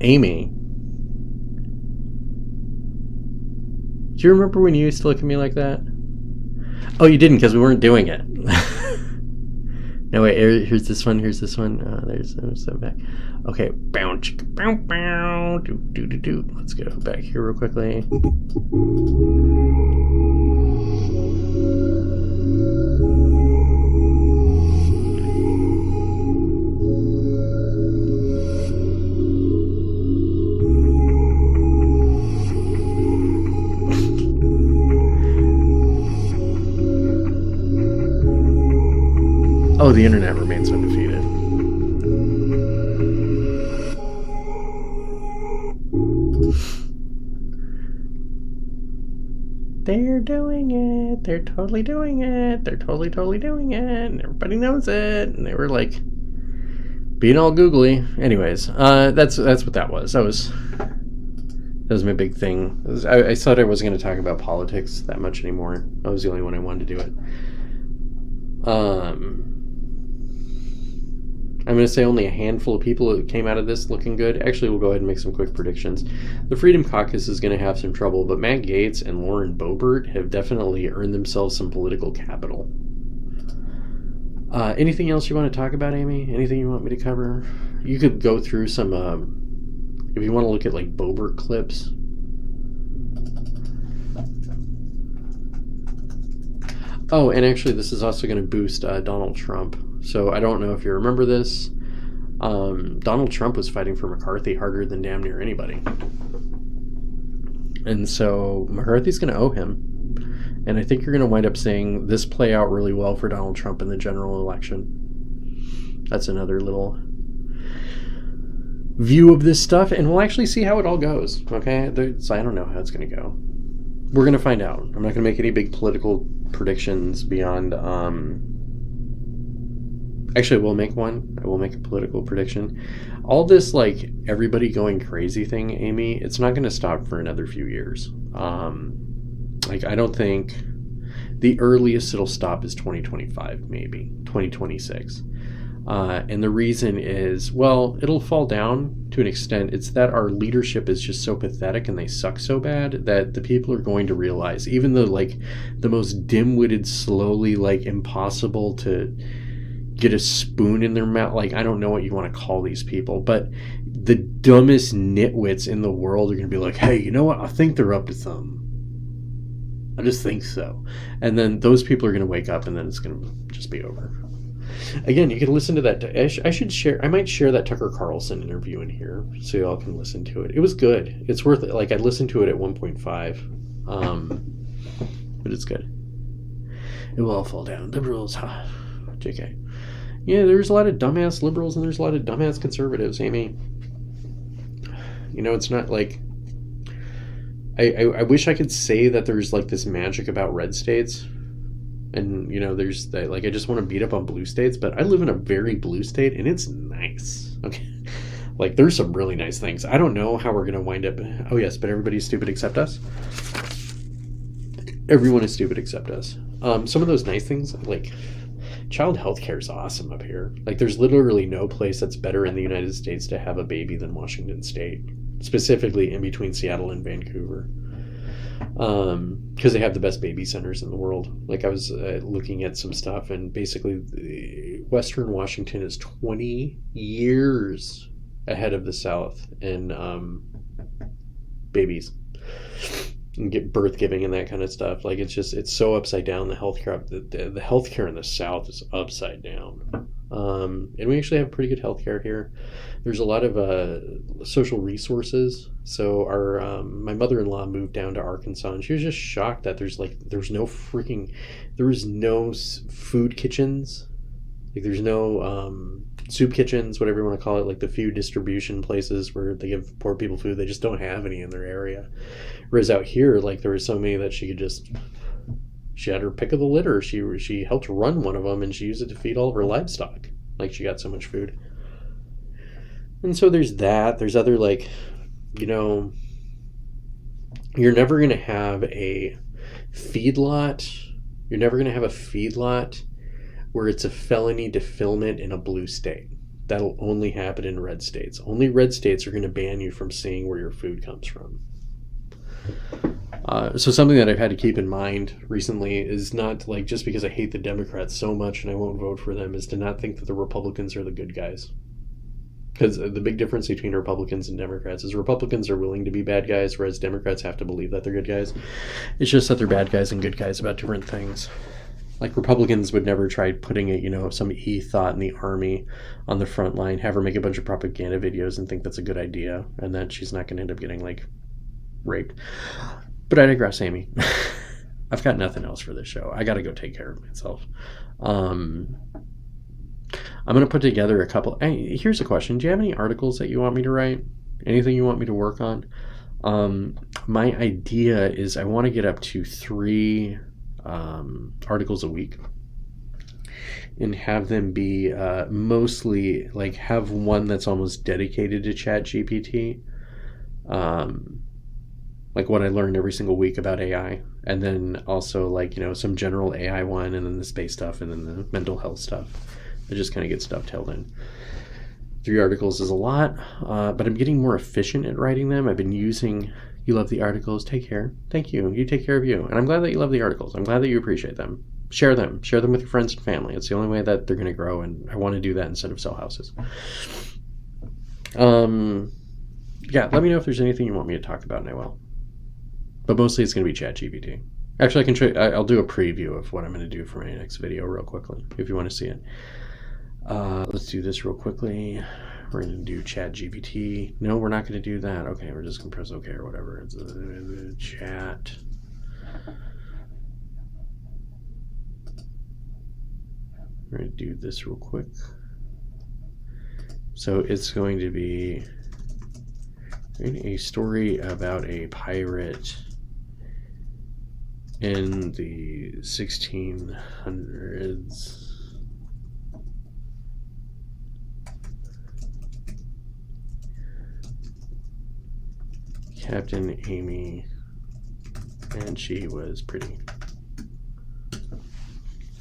Amy. Do you remember when you used to look at me like that? Oh, you didn't, because we weren't doing it. No, wait, here's this one. There's so back. Okay, bounce. Let's go back here real quickly. Oh, the internet remains undefeated. They're doing it. They're totally doing it. They're totally doing it. And everybody knows it. And they were like being all googly. Anyways, that's what that was. That was my big thing. I thought I wasn't going to talk about politics that much anymore. I was the only one I wanted to do it. I'm going to say only a handful of people came out of this looking good. Actually, we'll go ahead and make some quick predictions. The Freedom Caucus is going to have some trouble, but Matt Gaetz and Lauren Boebert have definitely earned themselves some political capital. Anything else you want to talk about, Amy? Anything you want me to cover? You could go through some, if you want to look at like Boebert clips. Oh, and actually this is also going to boost Donald Trump. So I don't know if you remember this. Donald Trump was fighting for McCarthy harder than damn near anybody. And so McCarthy's going to owe him. And I think you're going to wind up seeing this play out really well for Donald Trump in the general election. That's another little view of this stuff. And we'll actually see how it all goes. Okay? So I don't know how it's going to go. We're going to find out. I'm not going to make any big political predictions beyond... Actually, we'll make one. I will make a political prediction. All this, like, everybody going crazy thing, Amy, it's not going to stop for another few years. Like, I don't think the earliest it'll stop is 2025, maybe 2026. And the reason is, well, it'll fall down to an extent. It's that our leadership is just so pathetic and they suck so bad that the people are going to realize, even though, like, the most dim-witted, slowly, like, impossible to get a spoon in their mouth, like, I don't know what you want to call these people, but the dumbest nitwits in the world are going to be like, hey, you know what? I think they're up to something. I just think so. And then those people are going to wake up and then it's going to just be over. Again, you can listen to that. I might share that Tucker Carlson interview in here so y'all can listen to it. It was good. It's worth it. Like, I listened to it at 1.5. But it's good. It will all fall down. Liberals, JK. Yeah, there's a lot of dumbass liberals and there's a lot of dumbass conservatives, Amy. You know, it's not like... I wish I could say that there's, like, this magic about red states. And, you know, there's that, like, I just want to beat up on blue states, but I live in a very blue state and it's nice. Okay. Like, there's some really nice things. I don't know how we're going to wind up... Oh, yes, but everybody's stupid except us. Everyone is stupid except us. Some of those nice things, like... Child health care is awesome up here. Like, there's literally no place that's better in the United States to have a baby than Washington State. Specifically in between Seattle and Vancouver. Because they have the best baby centers in the world. Like, I was looking at some stuff, and basically Western Washington is 20 years ahead of the South in babies. And get birth giving and that kind of stuff. Like, it's so upside down. The healthcare in the South is upside down. And we actually have pretty good healthcare here. There's a lot of social resources. So my mother-in-law moved down to Arkansas, and she was just shocked that there was no food kitchens. Like, there's no soup kitchens, whatever you want to call it, like the food distribution places where they give poor people food. They just don't have any in their area. Whereas out here, like, there were so many that she had her pick of the litter. She helped run one of them, and she used it to feed all of her livestock. Like, she got so much food. And so there's that. There's other, like, you know, you're never going to have a feedlot. You're never going to have a feedlot where it's a felony defilement in a blue state. That'll only happen in red states. Only red states are going to ban you from seeing where your food comes from. So something that I've had to keep in mind recently is not, like, just because I hate the Democrats so much and I won't vote for them, is to not think that the Republicans are the good guys. Because the big difference between Republicans and Democrats is Republicans are willing to be bad guys, whereas Democrats have to believe that they're good guys. It's just that they're bad guys and good guys about different things. Like, Republicans would never try putting some e-thought in the army on the front line, have her make a bunch of propaganda videos and think that's a good idea, and that she's not going to end up getting, like, raped. But I digress, Amy. I've got nothing else for this show. I got to go take care of myself. I'm going to put together a couple... Hey, here's a question. Do you have any articles that you want me to write? Anything you want me to work on? My idea is I want to get up to 3 articles a week and have them be mostly, like, have one that's almost dedicated to ChatGPT. Like what I learned every single week about AI, and then also, like, you know, some general AI one, and then the space stuff, and then the mental health stuff. It just kind of gets dovetailed in. 3 articles is a lot, but I'm getting more efficient at writing them. I've been using, you love the articles, take care. Thank you. You take care of you. And I'm glad that you love the articles. I'm glad that you appreciate them. Share them. Share them with your friends and family. It's the only way that they're going to grow, and I want to do that instead of sell houses. Yeah, let me know if there's anything you want me to talk about, and I will. But mostly it's going to be ChatGPT. Actually, I can show you, I'll do a preview of what I'm going to do for my next video real quickly, if you want to see it. Let's do this real quickly. We're going to do ChatGPT. No, we're not going to do that. Okay, we're just going to press OK or whatever. It's chat. We're going to do this real quick. So it's going to be a story about a pirate in the 1600s. Captain Amy, and she was pretty.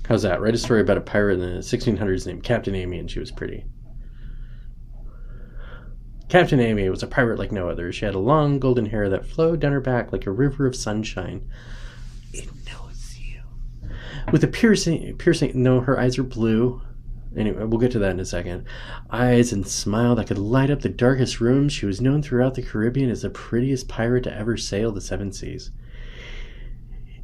How's that? Write a story about a pirate in the 1600s named Captain Amy, and she was pretty. Captain Amy was a pirate like no other. She had a long golden hair that flowed down her back like a river of sunshine. It knows you. With a piercing, no, her eyes are blue. Anyway, we'll get to that in a second. Eyes and smile that could light up the darkest rooms. She was known throughout the Caribbean as the prettiest pirate to ever sail the 7 seas.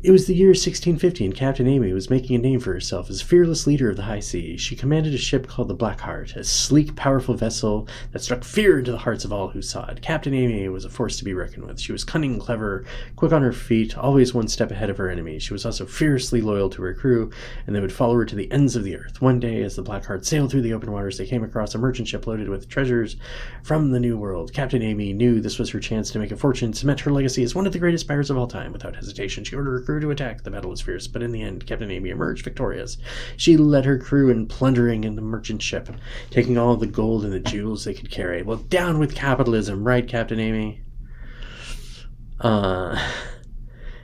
It was the year 1650, and Captain Amy was making a name for herself as fearless leader of the high seas. She commanded a ship called the Black Heart, a sleek, powerful vessel that struck fear into the hearts of all who saw it. Captain Amy was a force to be reckoned with. She was cunning, clever, quick on her feet, always one step ahead of her enemies. She was also fiercely loyal to her crew, and they would follow her to the ends of the earth. One day, as the Black Heart sailed through the open waters, they came across a merchant ship loaded with treasures from the New World. Captain Amy knew this was her chance to make a fortune, cement her legacy as one of the greatest pirates of all time. Without hesitation, she ordered her crew to attack. The battle was fierce, but in the end, Captain Amy emerged victorious. She led her crew in plundering in the merchant ship, taking all the gold and the jewels they could carry. Well, down with capitalism, right, Captain Amy?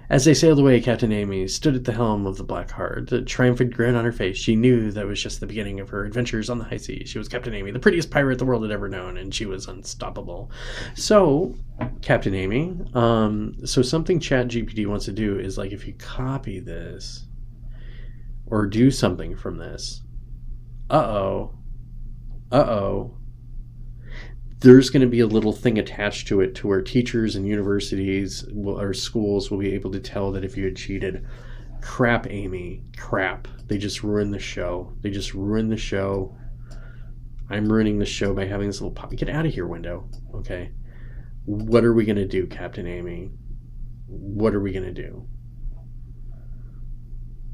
As they sailed away, Captain Amy stood at the helm of the Black Heart, a triumphant grin on her face. She knew that was just the beginning of her adventures on the high seas. She was Captain Amy, the prettiest pirate the world had ever known, and she was unstoppable. So, Captain Amy, so something ChatGPT wants to do is, like, if you copy this or do something from this, there's going to be a little thing attached to it to where teachers and universities or schools will be able to tell that if you had cheated. Crap, Amy. Crap. They just ruined the show. They just ruined the show. I'm ruining the show by having this little pop. Get out of here, window. Okay. What are we going to do, Captain Amy? What are we going to do?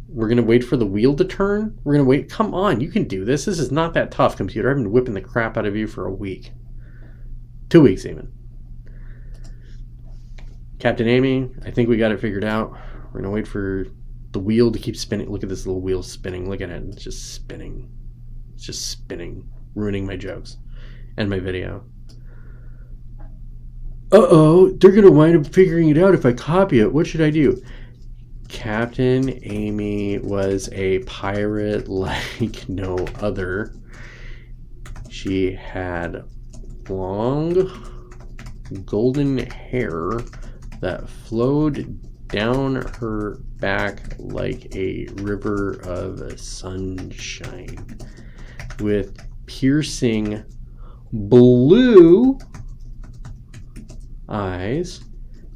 We're going to wait for the wheel to turn? We're going to wait? Come on, you can do this. This is not that tough, computer. I've been whipping the crap out of you for a week. 2 weeks even. Captain Amy, I think we got it figured out. We're going to wait for the wheel to keep spinning. Look at this little wheel spinning. Look at it. It's just spinning. It's just spinning. Ruining my jokes and my video. Uh-oh. They're going to wind up figuring it out if I copy it. What should I do? Captain Amy was a pirate like no other. She had long golden hair that flowed down her back like a river of sunshine with piercing blue eyes,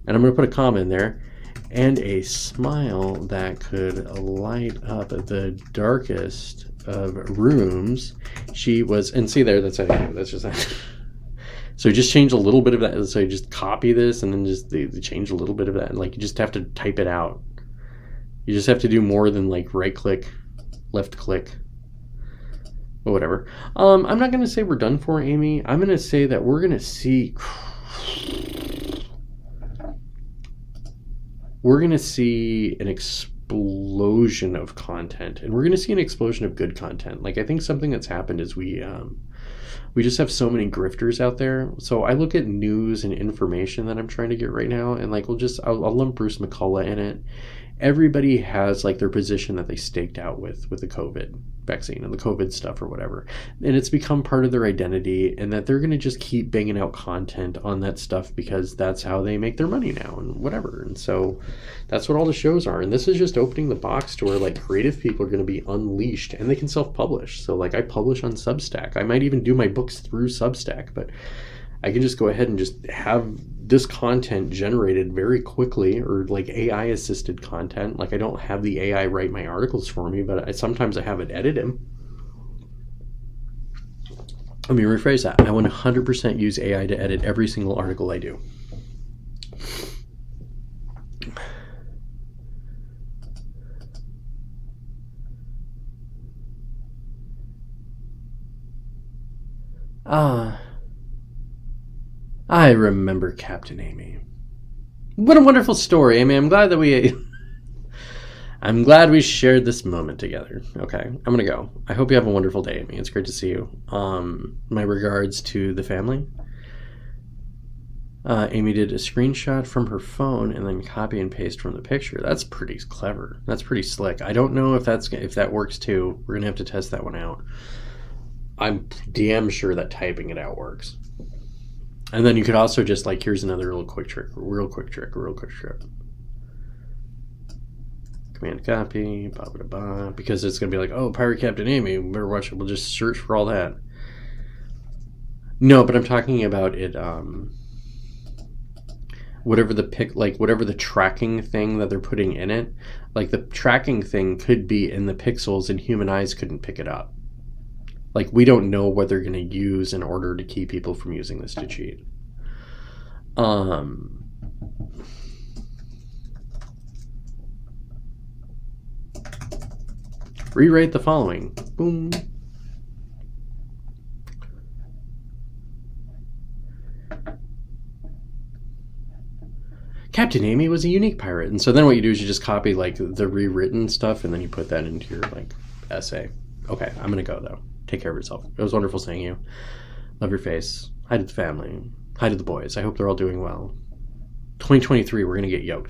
and I'm going to put a comma in there, and a smile that could light up the darkest of rooms. She was, and see there, that's just so just change a little bit of that. So you just copy this and then just they change a little bit of that. Like, you just have to type it out. You just have to do more than like right click, left click, but whatever. I'm not going to say we're done for, Amy. I'm going to say that we're going to see an explosion of content, and we're going to see an explosion of good content. Like, I think something that's happened is we just have so many grifters out there. So I look at news and information that I'm trying to get right now, and like I'll lump Bruce McCullough in it, everybody has like their position that they staked out with the COVID vaccine and the COVID stuff or whatever. And it's become part of their identity, and that they're going to just keep banging out content on that stuff because that's how they make their money now and whatever. And so that's what all the shows are. And this is just opening the box to where like creative people are going to be unleashed, and they can self-publish. So like I publish on Substack. I might even do my books through Substack, but I can just go ahead and just have this content generated very quickly, or like AI assisted content. Like I don't have the AI write my articles for me, but sometimes I have it edit them. Let me rephrase that. I 100% use AI to edit every single article I do. I remember Captain Amy. What a wonderful story, Amy. I'm glad we shared this moment together. Okay, I'm gonna go. I hope you have a wonderful day, Amy. It's great to see you. My regards to the family. Amy did a screenshot from her phone and then copy and paste from the picture. That's pretty clever. That's pretty slick. I don't know if that works too. We're gonna have to test that one out. I'm damn sure that typing it out works. And then you could also just like, here's another real quick trick. Command copy, because it's going to be like, oh, Pirate Captain Amy, we better watch it. We'll just search for all that. No, but I'm talking about it, whatever the tracking thing that they're putting in it, like the tracking thing could be in the pixels and human eyes couldn't pick it up. Like, we don't know what they're going to use in order to keep people from using this to cheat. Rewrite the following. Boom. Captain Amy was a unique pirate. And so then what you do is you just copy like the rewritten stuff and then you put that into your like essay. Okay, I'm going to go though. Take care of yourself. It was wonderful seeing you. Love your face. Hi to the family. Hi to the boys. I hope they're all doing well. 2023, we're going to get yoked.